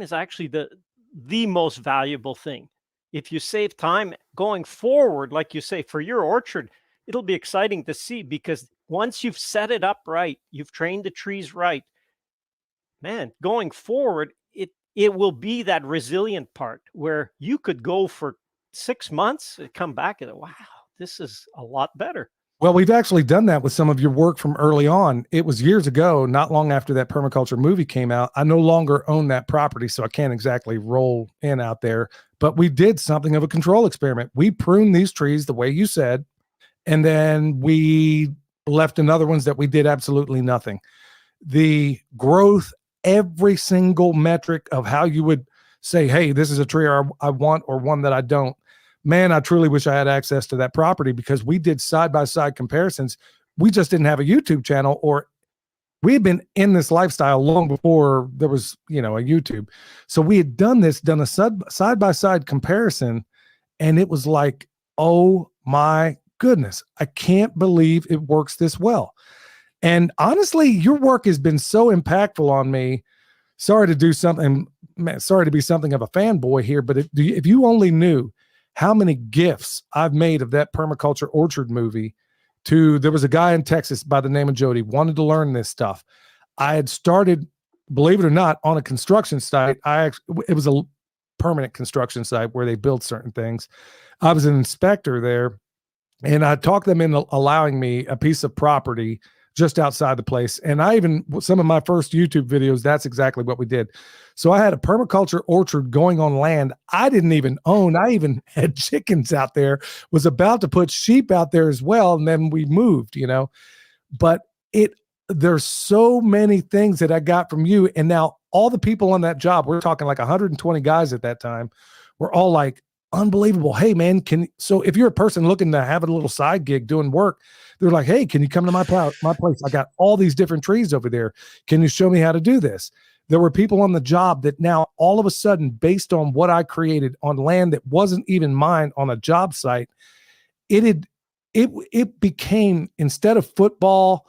is actually the most valuable thing. If you save time going forward, like you say, for your orchard, it'll be exciting to see, because once you've set it up right, you've trained the trees right, man, going forward, it will be that resilient part where you could go for 6 months and come back and wow, this is a lot better. Well, we've actually done that with some of your work from early on. It was years ago, not long after that Permaculture movie came out. I no longer own that property, so I can't exactly roll in out there, but we did something of a control experiment. We pruned these trees the way you said, and then we left another ones that we did absolutely nothing. The growth, every single metric of how you would say, hey, this is a tree I want or one that I don't. Man, I truly wish I had access to that property, because we did side-by-side comparisons. We just didn't have a YouTube channel, or we had been in this lifestyle long before there was, a YouTube. So we had done a side-by-side comparison, and it was like, oh my goodness, I can't believe it works this well. And honestly, your work has been so impactful on me. Sorry to be something of a fanboy here, but if you only knew how many gifts I've made of that Permaculture Orchard movie. There was a guy in Texas by the name of Jody, wanted to learn this stuff. I had started, believe it or not, on a construction site. It was a permanent construction site where they build certain things. I was an inspector there, and I talked them into allowing me a piece of property just outside the place. And some of my first YouTube videos, that's exactly what we did. So I had a permaculture orchard going on land I didn't even own. I even had chickens out there, was about to put sheep out there as well. And then we moved, but there's so many things that I got from you. And now all the people on that job, we're talking like 120 guys at that time, were all like, unbelievable. Hey man, so if you're a person looking to have a little side gig doing work, they're like, hey, can you come to my place? I got all these different trees over there. Can you show me how to do this? There were people on the job that now all of a sudden, based on what I created on land that wasn't even mine on a job site, it became, instead of football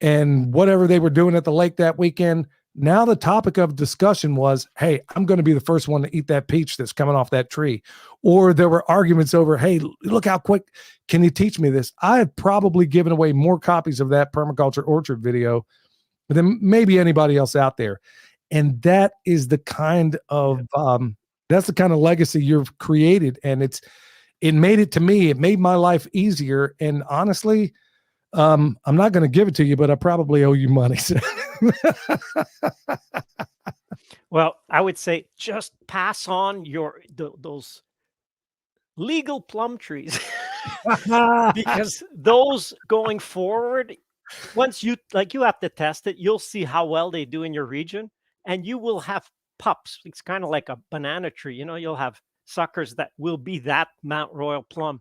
and whatever they were doing at the lake that weekend, now the topic of discussion was, hey, I'm going to be the first one to eat that peach that's coming off that tree. Or there were arguments over, hey, look how quick, can you teach me this? I have probably given away more copies of that Permaculture Orchard video than maybe anybody else out there. And that is the kind of, that's the kind of legacy you've created. And it made it to me, it made my life easier. And honestly, I'm not going to give it to you, but I probably owe you money. Well, I would say just pass on those legal plum trees because those going forward, once you have to test it, you'll see how well they do in your region, and you will have pups. It's kind of like a banana tree. You'll have suckers that will be that Mount Royal plum.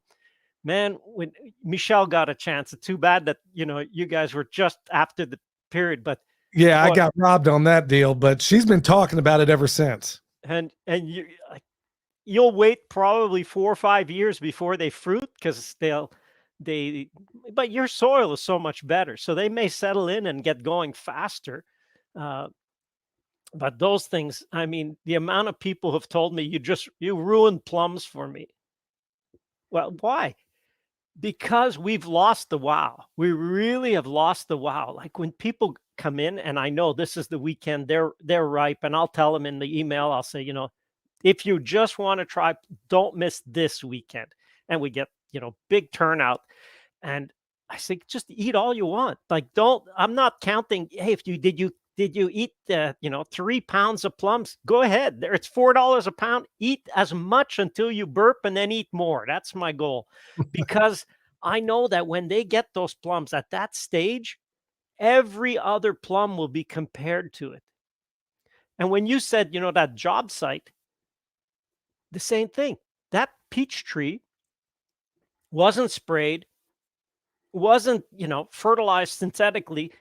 Man, when Michelle got a chance, it's too bad that, you guys were just after the period, but yeah, I got robbed on that deal, but she's been talking about it ever since. And you'll wait probably 4 or 5 years before they fruit, because but your soil is so much better, so they may settle in and get going faster. But those things, I mean, the amount of people have told me, you ruined plums for me. Well, why? Because we've lost the wow. We really have lost the wow. Like when people come in, and I know this is the weekend, they're ripe, and I'll tell them in the email, I'll say, if you just want to try, don't miss this weekend. And we get, big turnout. And I say, just eat all you want. Like, I'm not counting, hey, did you eat 3 pounds of plums? Go ahead. It's $4 a pound. Eat as much until you burp, and then eat more. That's my goal. Because I know that when they get those plums at that stage, every other plum will be compared to it. And when you said, that job site, the same thing. That peach tree wasn't sprayed, wasn't, fertilized synthetically.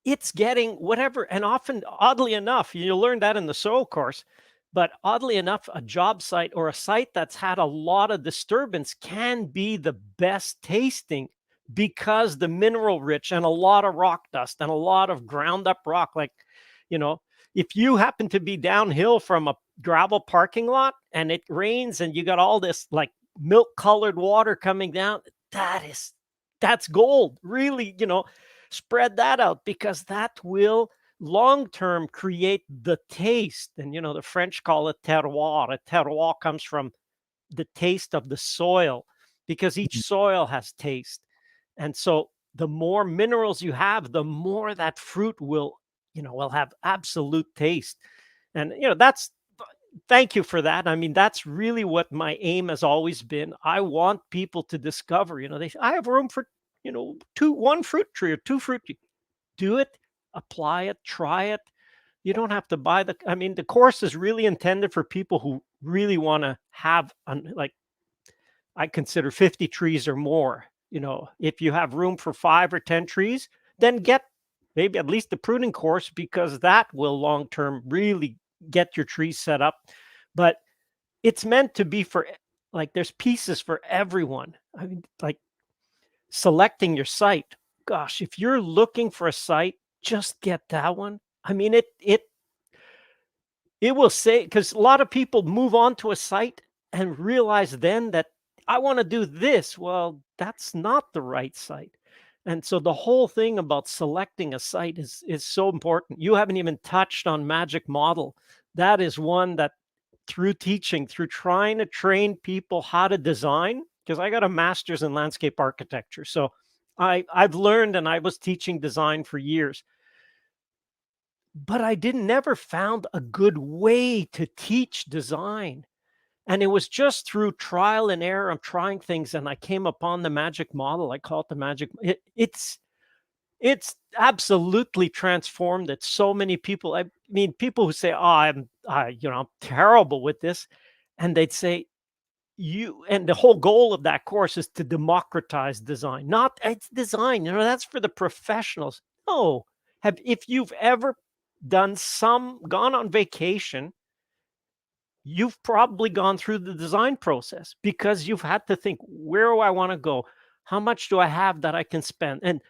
It's getting whatever. And often, oddly enough, you'll learn that in the soil course, but oddly enough, a job site or a site that's had a lot of disturbance can be the best tasting, because the mineral rich and a lot of rock dust and a lot of ground up rock, like, if you happen to be downhill from a gravel parking lot and it rains and you got all this like milk colored water coming down, that's gold. Really, spread that out, because that will long term create the taste. And the French call it terroir. A terroir comes from the taste of the soil, because each soil has taste. And so the more minerals you have, the more that fruit will have absolute taste. And thank you for that. I mean, that's really what my aim has always been. I want people to discover, I have room for one fruit tree or two fruit trees. Do it, apply it, try it. You don't have to buy the course is really intended for people who really want to have I consider 50 trees or more. If you have room for 5 or 10 trees, then get maybe at least the pruning course, because that will long term really get your trees set up. But it's meant to be for, there's pieces for everyone. I mean, selecting your site. Gosh, if you're looking for a site, just get that one. I mean, it will say, because a lot of people move on to a site and realize then that I want to do this. Well, that's not the right site. And so the whole thing about selecting a site is so important. You haven't even touched on Magic Model. That is one that, through teaching, through trying to train people how to design, because I got a master's in landscape architecture. So I've learned, and I was teaching design for years, but I never found a good way to teach design. And it was just through trial and error of trying things. And I came upon the Magic Model. I call it the Magic. It's absolutely transformed it. So many people, I mean, people who say, oh, I'm terrible with this. And they'd say, and the whole goal of that course is to democratize design. Not it's design, that's for the professionals. No, if you've ever gone on vacation, you've probably gone through the design process, because you've had to think, where do I want to go? How much do I have that I can spend? And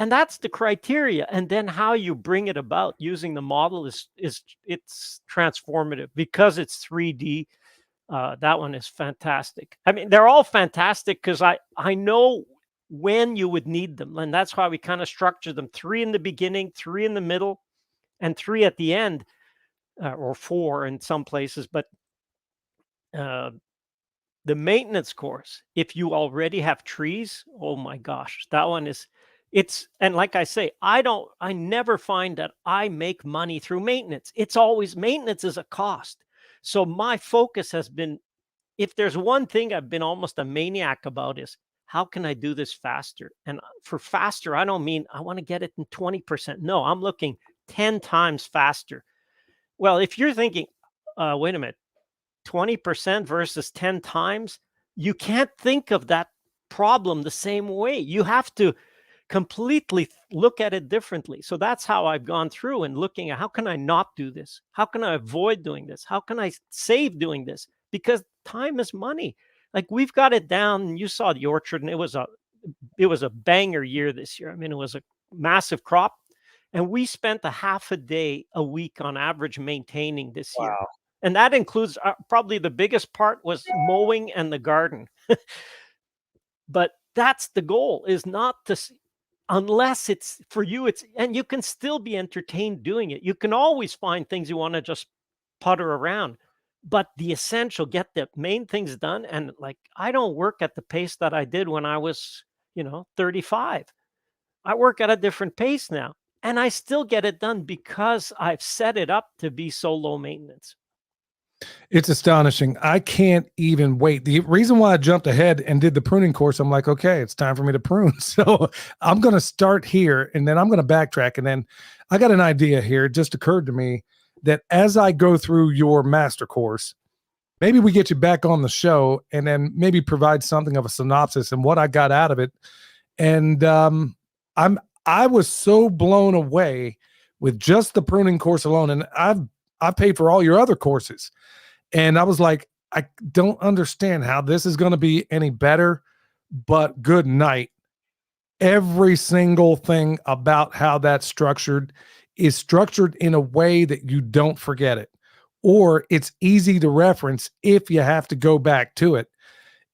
that's the criteria. And then how you bring it about using the model it's transformative, because it's 3D. That one is fantastic. I mean, they're all fantastic, because I know when you would need them. And that's why we kind of structure them 3 in the beginning, 3 in the middle, and 3 at the end, or 4 in some places. But the maintenance course, if you already have trees, oh my gosh, that one and like I say, I never find that I make money through maintenance. It's always, maintenance is a cost. So my focus has been, if there's one thing I've been almost a maniac about, is how can I do this faster? And for faster, I don't mean I want to get it in 20%. No, I'm looking 10 times faster. Well, if you're thinking, wait a minute, 20% versus 10 times, you can't think of that problem the same way. You have to completely look at it differently. So that's how I've gone through and looking at, how can I not do this? How can I avoid doing this? How can I save doing this? Because time is money. Like, we've got it down, and you saw the orchard, and it was a banger year this year. I mean, it was a massive crop, and we spent a half a day a week on average maintaining this year. And that includes, probably the biggest part was mowing and the garden. But that's the goal, is not to, unless it's for you, and you can still be entertained doing it. You can always find things you want to just putter around, but the essential, get the main things done. And I don't work at the pace that I did when I was, 35. I work at a different pace now, and I still get it done, because I've set it up to be so low maintenance. It's astonishing. I can't even wait. The reason why I jumped ahead and did the pruning course, I'm like, okay, it's time for me to prune. So I'm going to start here, and then I'm going to backtrack. And then I got an idea here. It just occurred to me that as I go through your master course, maybe we get you back on the show and then maybe provide something of a synopsis and what I got out of it. And I was so blown away with just the pruning course alone. And I've paid for all your other courses. And I was like, I don't understand how this is going to be any better, but good night. Every single thing about how that's structured is structured in a way that you don't forget it, or it's easy to reference if you have to go back to it.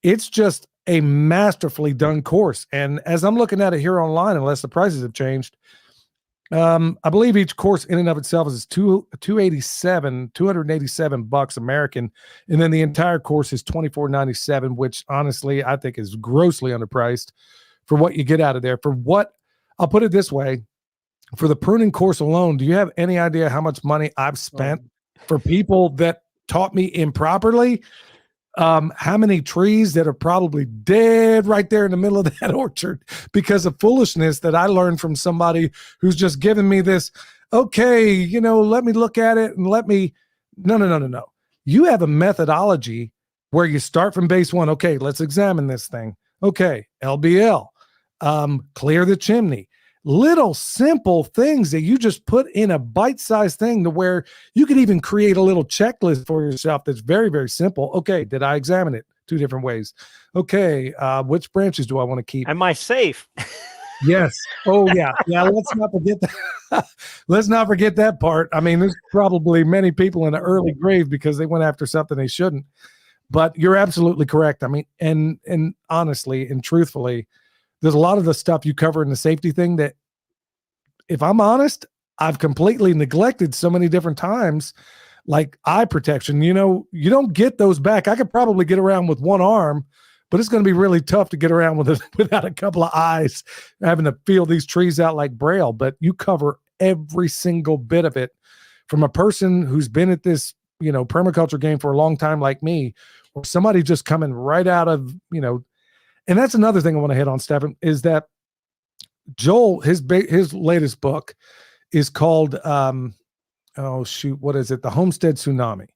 It's just a masterfully done course. And as I'm looking at it here online, unless the prices have changed, I believe each course in and of itself is $287 American, and then the entire course is $24.97, which honestly I think is grossly underpriced for what you get out of there. For what, I'll put it this way, for the pruning course alone, do you have any idea how much money I've spent for people that taught me improperly? How many trees that are probably dead right there in the middle of that orchard because of foolishness that I learned from somebody who's just giving me this, okay, let me look at it and no. You have a methodology where you start from base one. Okay, let's examine this thing. Okay, LBL, clear the chimney. Little simple things that you just put in a bite-sized thing to where you could even create a little checklist for yourself that's very, very simple. Okay, did I examine it 2 different ways? Okay, which branches do I want to keep? Am I safe? Yes. Oh, yeah. Yeah, let's not forget that. Let's not forget that part. I mean, there's probably many people in the early grave because they went after something they shouldn't. But you're absolutely correct. I mean, and honestly and truthfully, there's a lot of the stuff you cover in the safety thing that, if I'm honest, I've completely neglected so many different times, like eye protection. You don't get those back. I could probably get around with one arm, but it's going to be really tough to get around with it without a couple of eyes, having to feel these trees out like Braille. But you cover every single bit of it from a person who's been at this, permaculture game for a long time like me, or somebody just coming right out of, and that's another thing I want to hit on, Stefan, is that Joel, his latest book is called, what is it? The Homestead Tsunami.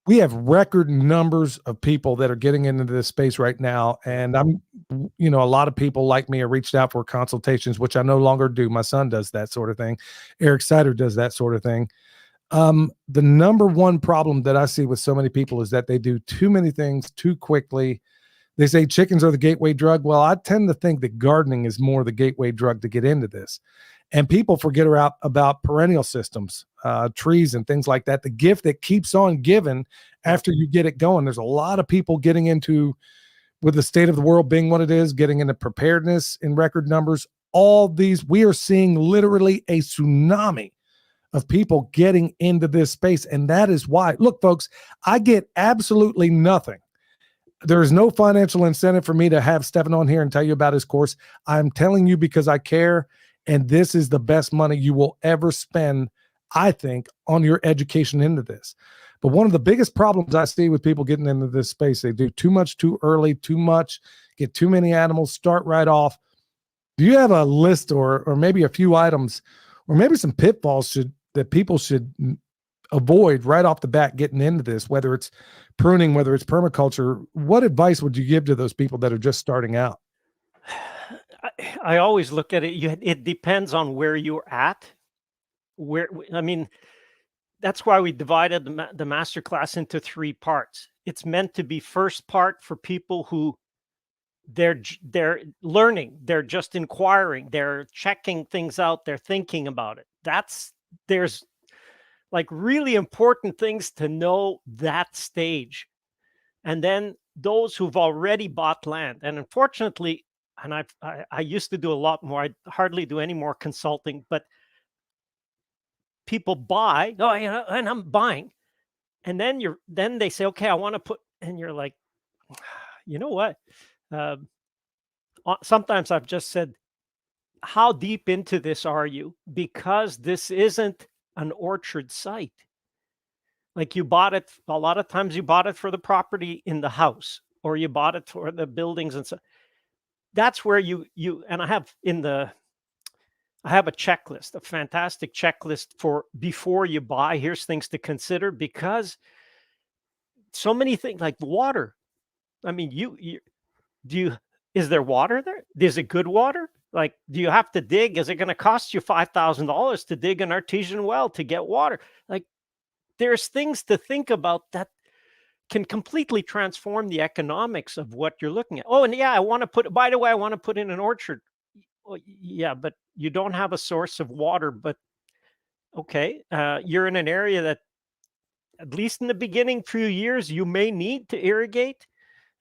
We have record numbers of people that are getting into this space right now. And a lot of people like me are reached out for consultations, which I no longer do. My son does that sort of thing. Eric Sider does that sort of thing. The number one problem that I see with so many people is that they do too many things too quickly. They say chickens are the gateway drug. Well, I tend to think that gardening is more the gateway drug to get into this. And people forget about perennial systems, trees and things like that. The gift that keeps on giving after you get it going. There's a lot of people getting into, with the state of the world being what it is, getting into preparedness in record numbers. All these, we are seeing literally a tsunami of people getting into this space. And that is why, look, folks, I get absolutely nothing. There is no financial incentive for me to have Stefan on here and tell you about his course. I'm telling you because I care, and this is the best money you will ever spend, I think, on your education into this. But one of the biggest problems I see with people getting into this space, they do too much too early, too much, get too many animals, start right off. Do you have a list or maybe a few items or maybe some pitfalls that people should avoid right off the bat getting into this, whether it's pruning, whether it's permaculture? What advice would you give to those people that are just starting out? I always look at it. It depends on where you're at. That's why we divided the masterclass into 3 parts. It's meant to be first part for people who they're learning, they're just inquiring, they're checking things out, they're thinking about it. There's like really important things to know that stage. And then those who've already bought land, and unfortunately, and I used to do a lot more, I hardly do any more consulting, but people buy, and I'm buying. And then they say, okay, I want to put, and you're like, you know what? Sometimes I've just said, how deep into this are you? Because this isn't an orchard site. Like you bought it, a lot of times you bought it for the property in the house, or you bought it for the buildings. And so that's where and I have a checklist, a fantastic checklist for before you buy. Here's things to consider, because so many things like water. I mean, is there water there? Is it good water? Like, do you have to dig? Is it going to cost you $5,000 to dig an artesian well to get water? Like, there's things to think about that can completely transform the economics of what you're looking at. Oh, and yeah, by the way, I want to put in an orchard. Well, yeah, but you don't have a source of water. But okay, you're in an area that, at least in the beginning few years, you may need to irrigate.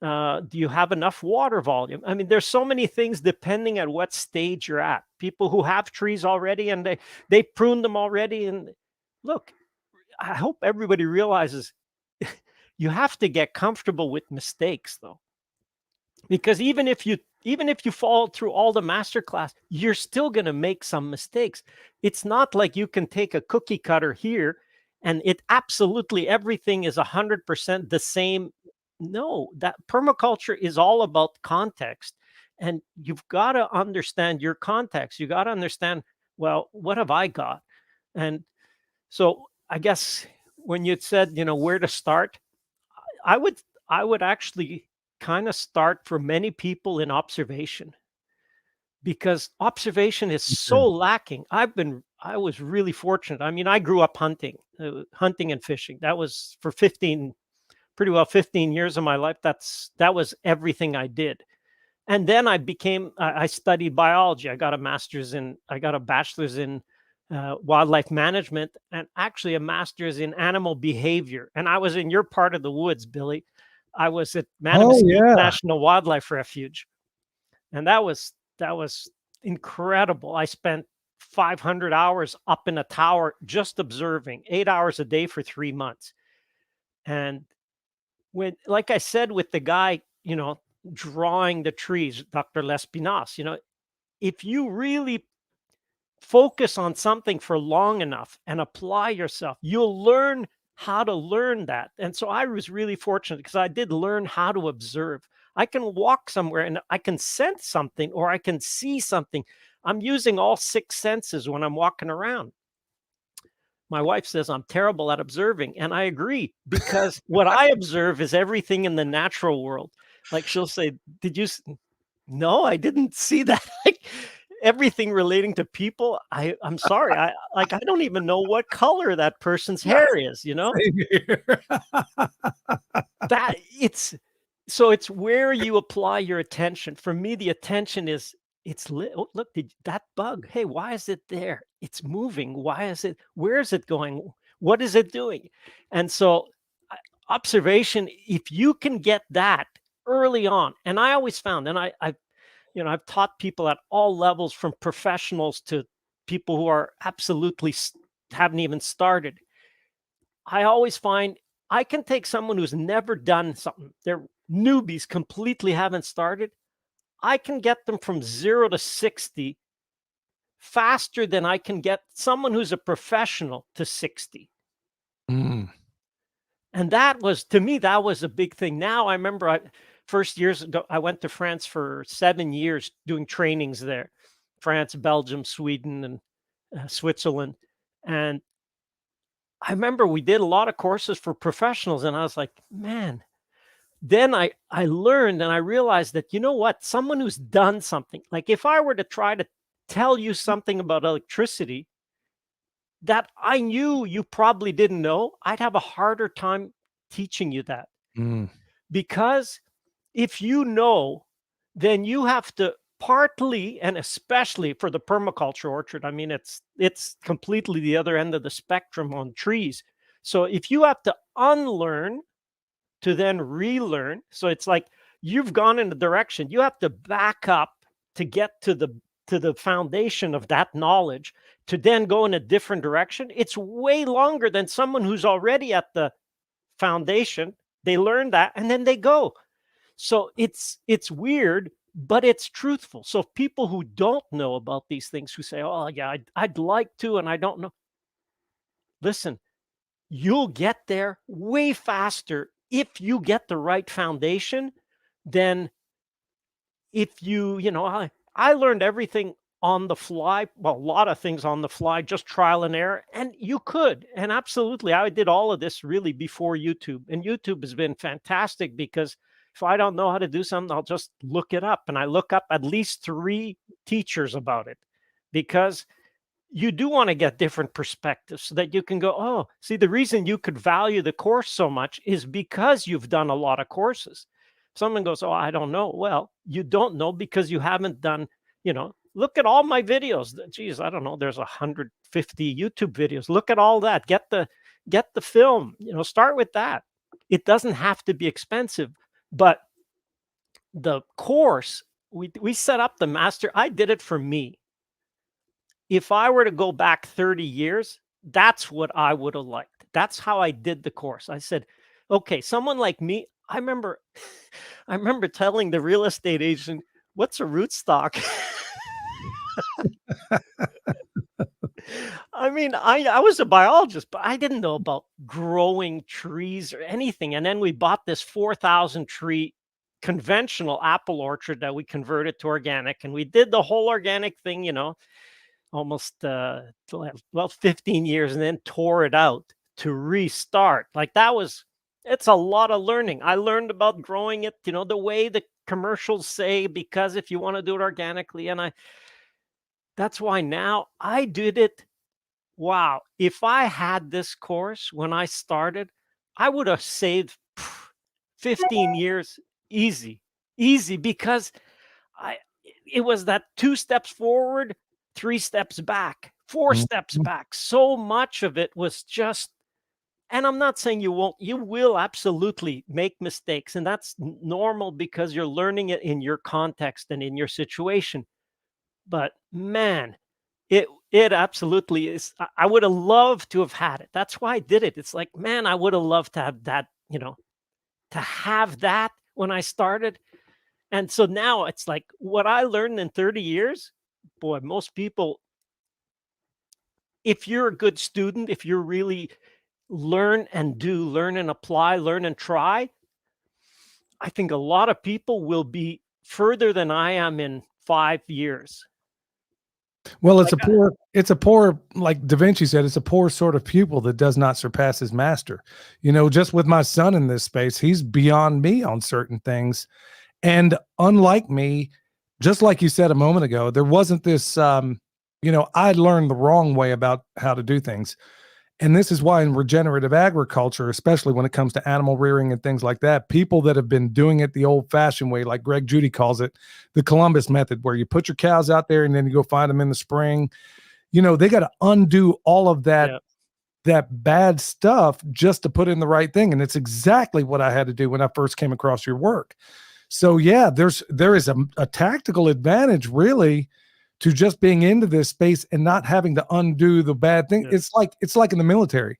Do you have enough water volume? I mean, there's so many things depending on what stage you're at. People who have trees already and they prune them already. And look, I hope everybody realizes you have to get comfortable with mistakes, though, because even if you follow through all the master class, you're still going to make some mistakes. It's not like you can take a cookie cutter here and it absolutely everything is 100% the same. No, that permaculture is all about context, and you've got to understand your context. You got to understand, well, what have I got? And so I guess when you said, where to start, I would actually kind of start for many people in observation, because observation is so lacking. I was really fortunate. I mean, I grew up hunting and fishing. That was for 15 years of my life. That was everything I did. And then I studied biology. I got a bachelor's in wildlife management, and actually a master's in animal behavior. And I was in your part of the woods, Billy. I was at Manamesquite National Wildlife Refuge. And that was incredible. I spent 500 hours up in a tower just observing, 8 hours a day for 3 months. And like I said, with the guy, drawing the trees, Dr. Lespinasse, if you really focus on something for long enough and apply yourself, you'll learn how to learn that. And so I was really fortunate because I did learn how to observe. I can walk somewhere and I can sense something, or I can see something. I'm using all 6 senses when I'm walking around. My wife says I'm terrible at observing, and I agree, because what I observe is everything in the natural world. Like, she'll say, no, I didn't see that. Like, everything relating to people, I'm sorry, I don't even know what color that person's hair is, that it's where you apply your attention. For me, the attention is, look, that bug, hey, why is it there? It's moving. Where is it going? What is it doing? And so observation, if you can get that early on, and I always found, and I've taught people at all levels, from professionals to people who are absolutely haven't even started. I always find I can take someone who's never done something. They're newbies, completely haven't started. I can get them from 0 to 60 faster than I can get someone who's a professional to 60. And that was, to me, that was a big thing. Now I remember first years ago, I went to France for 7 years doing trainings there. France, Belgium, Sweden, and Switzerland. And I remember we did a lot of courses for professionals, and I was like, man. Then I learned, and I realized that, what, someone who's done something, like if I were to try to tell you something about electricity that I knew you probably didn't know, I'd have a harder time teaching you that. Because if you know, then you have to partly, and especially for the permaculture orchard, I mean, it's completely the other end of the spectrum on trees. So if you have to unlearn to then relearn, so it's like you've gone in a direction, you have to back up to get to the foundation of that knowledge, to then go in a different direction. It's way longer than someone who's already at the foundation. They learn that and then they go. So it's weird, but it's truthful. So people who don't know about these things, who say, oh yeah, I'd like to, and I don't know. Listen, you'll get there way faster if you get the right foundation than if I learned everything on the fly. Well, a lot of things on the fly, just trial and error. And you could. And absolutely, I did all of this really before YouTube. And YouTube has been fantastic because if I don't know how to do something, I'll just look it up. And I look up at least 3 teachers about it, because you do want to get different perspectives so that you can go, oh, see, the reason you could value the course so much is because you've done a lot of courses. Someone goes, oh, I don't know. Well, you don't know because you haven't done, look at all my videos. Geez, I don't know. There's 150 YouTube videos. Look at all that. Get the film, start with that. It doesn't have to be expensive, but the course, we set up the master. I did it for me. If I were to go back 30 years, that's what I would have liked. That's how I did the course. I said, okay, someone like me, I remember telling the real estate agent, what's a rootstock? I mean, I was a biologist, but I didn't know about growing trees or anything. And then we bought this 4,000 tree conventional apple orchard that we converted to organic. And we did the whole organic thing, almost 15 years, and then tore it out to restart. Like it's a lot of learning. I learned about growing it, the way the commercials say, because if you want to do it organically, and that's why now I did it. Wow. If I had this course when I started, I would have saved 15 years easy, because it was that 2 steps forward, 3 steps back, 4 steps back. So much of it was just, and I'm not saying you won't, you will absolutely make mistakes. And that's normal because you're learning it in your context and in your situation. But man, it absolutely is. I would have loved to have had it. That's why I did it. It's like, man, I would have loved to have that, to have that when I started. And so now it's like what I learned in 30 years, boy, most people, if you're a good student, if you're really learn and apply, learn and try, I think a lot of people will be further than I am in 5 years. Well, it's a poor, like Da Vinci said, it's a poor sort of pupil that does not surpass his master. Just with my son in this space, he's beyond me on certain things. And unlike me, just like you said a moment ago, there wasn't this, I learned the wrong way about how to do things. And this is why in regenerative agriculture, especially when it comes to animal rearing and things like that, people that have been doing it the old fashioned way, like Greg Judy calls it, the Columbus method, where you put your cows out there and then you go find them in the spring, they got to undo all of that, that bad stuff just to put in the right thing. And it's exactly what I had to do when I first came across your work. So yeah, there is a tactical advantage really to just being into this space and not having to undo the bad thing. Yeah. It's like in the military.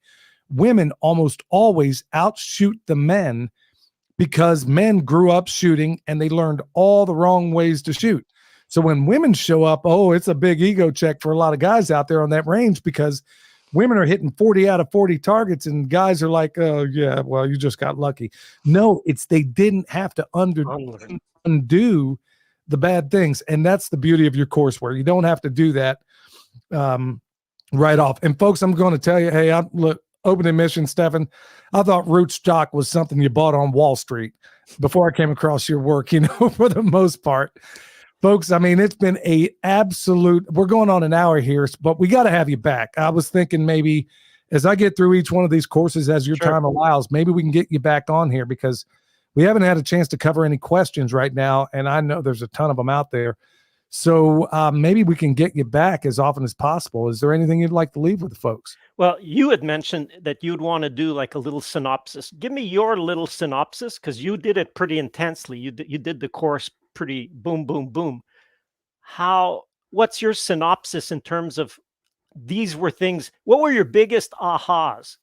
Women almost always outshoot the men because men grew up shooting and they learned all the wrong ways to shoot. So when women show up, it's a big ego check for a lot of guys out there on that range, because women are hitting 40 out of 40 targets and guys are like, oh yeah, well, you just got lucky. No, they didn't have to undo the bad things. And that's the beauty of your courseware. You don't have to do that right off. And folks, I'm going to tell you, hey, look, open admission, Stefan, I thought rootstock was something you bought on Wall Street before I came across your work, for the most part. Folks, I mean, it's been a absolute, we're going on an hour here, but we got to have you back. I was thinking maybe as I get through each one of these courses, as your time allows, maybe we can get you back on here, because we haven't had a chance to cover any questions right now, and I know there's a ton of them out there. So maybe we can get you back as often as possible. Is there anything you'd like to leave with the folks? Well, you had mentioned that you'd want to do like a little synopsis. Give me your little synopsis, because you did it pretty intensely. You did the course pretty boom, boom, boom. What's your synopsis in terms of these were things? What were your biggest ahas?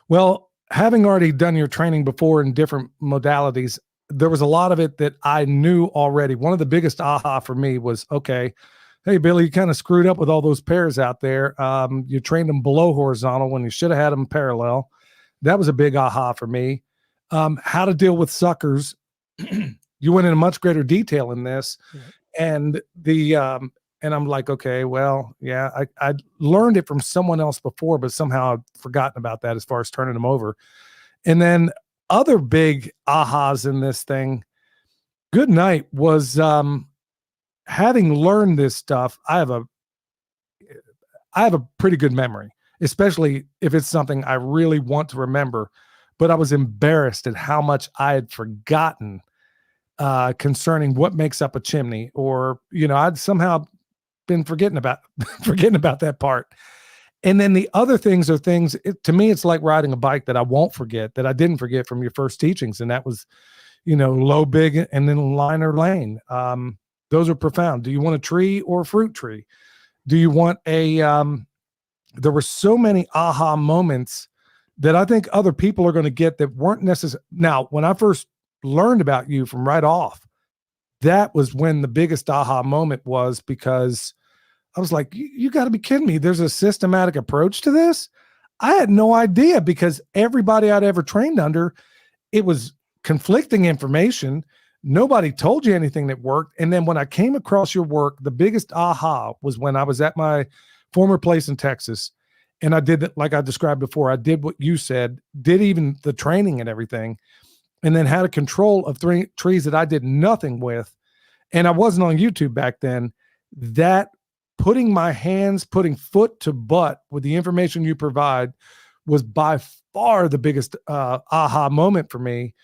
Well, having already done your training before in different modalities, there was a lot of it that I knew already. One of the biggest aha for me was, okay, hey, Billy, you kind of screwed up with all those pairs out there. You trained them below horizontal when you should have had them parallel. That was a big aha for me. How to deal with suckers. You went into much greater detail in this. Mm-hmm. And and I'm like, okay, well, yeah, I learned it from someone else before, but somehow I've forgotten about that as far as turning them over. And then other big ahas in this thing, good night, was having learned this stuff. I have a pretty good memory, especially if it's something I really want to remember. But I was embarrassed at how much I had forgotten concerning what makes up a chimney, or I'd somehow been forgetting about forgetting about that part. And then the other things are things. To me, it's like riding a bike that I won't forget, that I didn't forget from your first teachings, and that was, low, big, and then line or lane. Those are profound. Do you want a tree or a fruit tree? Do you want a there were so many aha moments that I think other people are going to get that weren't necessary. Now, when I first learned about you from right off, that was when the biggest aha moment was, because I was like, you got to be kidding me. There's a systematic approach to this. I had no idea, because everybody I'd ever trained under, it was conflicting information. Nobody told you anything that worked. And then when I came across your work, the biggest aha was when I was at my former place in Texas. And I did that, like I described before. I did what you said, did even the training and everything, and then had a control of 3 trees that I did nothing with. And I wasn't on YouTube back then. That putting my hands, putting foot to butt with the information you provide was by far the biggest aha moment for me,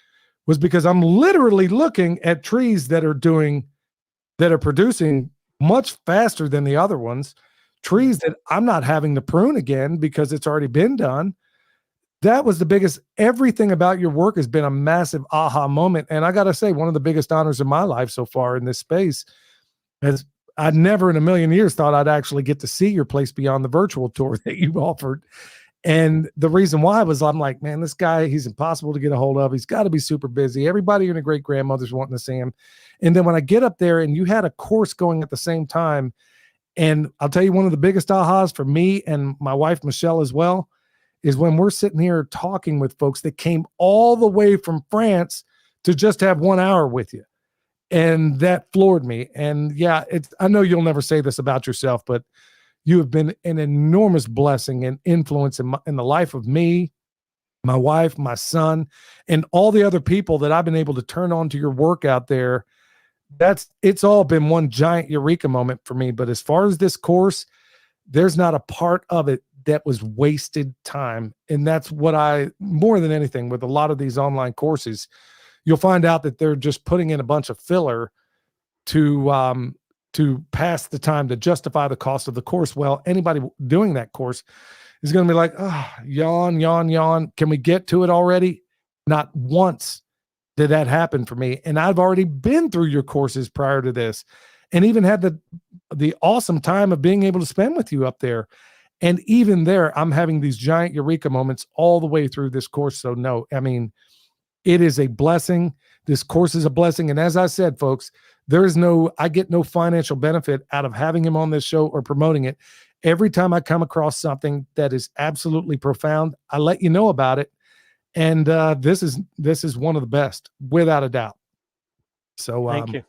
was because I'm literally looking at trees that are producing much faster than the other ones, trees that I'm not having to prune again because it's already been done. That was the biggest. Everything about your work has been a massive aha moment. And I got to say, one of the biggest honors of my life so far in this space is I'd never in a million years thought I'd actually get to see your place beyond the virtual tour that you offered. And the reason why was, I'm like, man, this guy, he's impossible to get a hold of. He's got to be super busy. Everybody and their great grandmother's wanting to see him. And then when I get up there and you had a course going at the same time, and I'll tell you, one of the biggest ahas for me and my wife, Michelle, as well, is when we're sitting here talking with folks that came all the way from France to just have 1 hour with you. And that floored me. And yeah, I know you'll never say this about yourself, but you have been an enormous blessing and influence in the life of me, my wife, my son, and all the other people that I've been able to turn on to your work out there. It's all been one giant eureka moment for me. But as far as this course, there's not a part of it that was wasted time. And that's what more than anything, with a lot of these online courses, you'll find out that they're just putting in a bunch of filler to pass the time, to justify the cost of the course. Well, anybody doing that course is going to be like, oh, yawn, yawn, yawn. Can we get to it already? Not once did that happen for me. And I've already been through your courses prior to this, and even had the awesome time of being able to spend with you up there. And even there, I'm having these giant eureka moments all the way through this course. So no, I mean, it is a blessing. This course is a blessing. And as I said, folks, I get no financial benefit out of having him on this show or promoting it. Every time I come across something that is absolutely profound, I let you know about it. And this is one of the best, without a doubt. So thank you.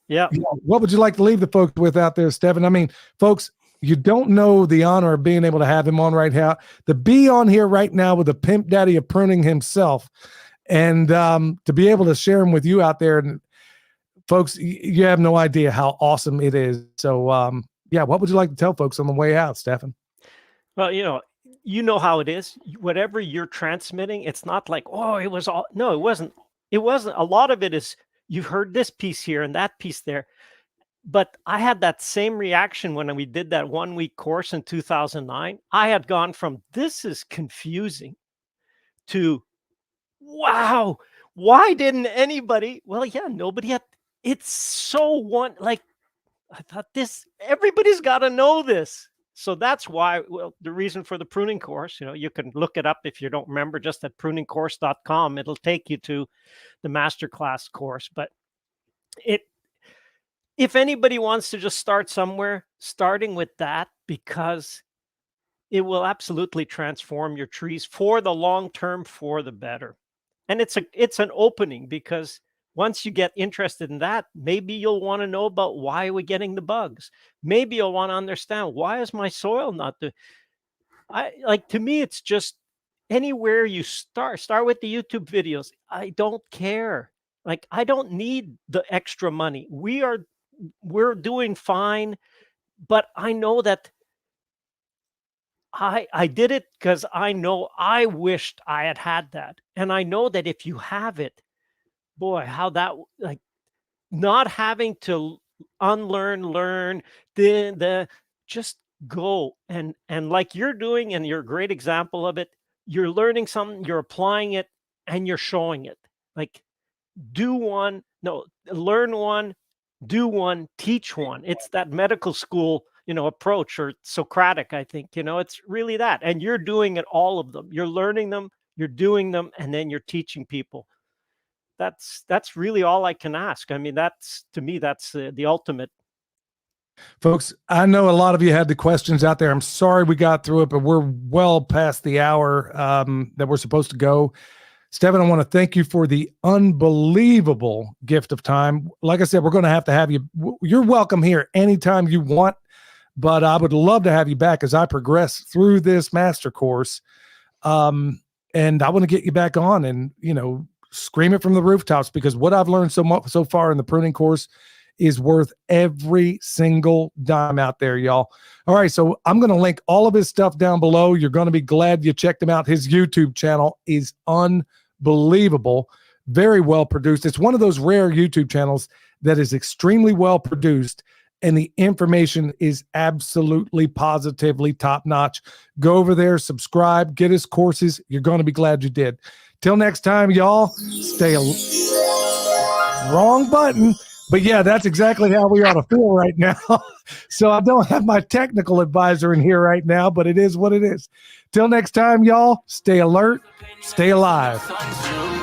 Yeah. What would you like to leave the folks with out there, Stefan? I mean, folks, you don't know the honor of being able to have him on right now, to be on here right now with the pimp daddy of pruning himself, and to be able to share him with you out there. And folks, you have no idea how awesome it is. So what would you like to tell folks on the way out, Stefan? Well, you know how it is. Whatever you're transmitting, it's not like, oh, it was all. No, it wasn't. It wasn't. A lot of it is, you've heard this piece here and that piece there. But I had that same reaction when we did that 1-week course in 2009. I had gone from, this is confusing, to, wow, why didn't anybody? Well, yeah, nobody had. It's so I thought, everybody's got to know this. So that's why, well, the reason for the pruning course, you can look it up if you don't remember, just at pruningcourse.com. It'll take you to the masterclass course. But if anybody wants to just start somewhere, starting with that, because it will absolutely transform your trees for the long term, for the better. And it's an opening, because once you get interested in that, maybe you'll want to know about why we're getting the bugs. Maybe you'll want to understand, why is my soil not doing. To me, it's just anywhere you start with the YouTube videos. I don't care. Like, I don't need the extra money. We're doing fine, but I know that I did it because I know I wished I had that. And I know that if you have it, boy, how that, like, not having to unlearn, learn, just go and like you're doing, and you're a great example of it. You're learning something, you're applying it, and you're showing it. Like, learn one, do one, teach one. It's that medical school, approach, or Socratic, I think. It's really that. And you're doing it, all of them. You're learning them, you're doing them, and then you're teaching people. That's really all I can ask. I mean, to me, that's the ultimate. Folks, I know a lot of you had the questions out there. I'm sorry we got through it, but we're well past the hour that we're supposed to go. Stefan, I want to thank you for the unbelievable gift of time. Like I said, we're going to have you. You're welcome here anytime you want, but I would love to have you back as I progress through this master course. And I want to get you back on and, scream it from the rooftops, because what I've learned so far in the pruning course is worth every single dime out there, y'all. All right, so I'm going to link all of his stuff down below. You're going to be glad you checked him out. His YouTube channel is unbelievable, very well produced. It's one of those rare YouTube channels that is extremely well produced, and the information is absolutely, positively top-notch. Go over there, subscribe, get his courses. You're going to be glad you did. Till next time, y'all, wrong button. But yeah, that's exactly how we ought to feel right now. So I don't have my technical advisor in here right now, but it is what it is. Till next time, y'all, stay alert, stay alive.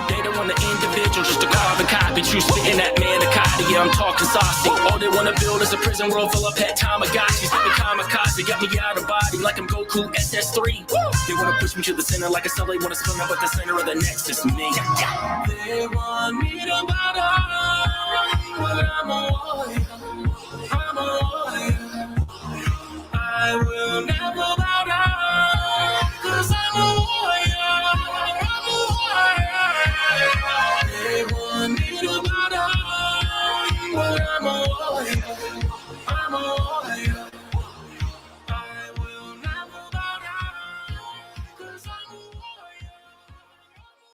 They don't want an individual, just a carbon copy. You spitting that manicotti, yeah, I'm talking saucy. All they want to build is a prison world full of pet Tamagotchis. Living kamikaze, got me out of body like I'm Goku SS3. They want to push me to the center like a cell. They want to spin up at the center of the nexus, me. They want me to bow down, but I'm a warrior. I'm a warrior. I will never bow down, 'cause I'm a warrior. I'm a warrior. They want me to bow down, but I'm a warrior.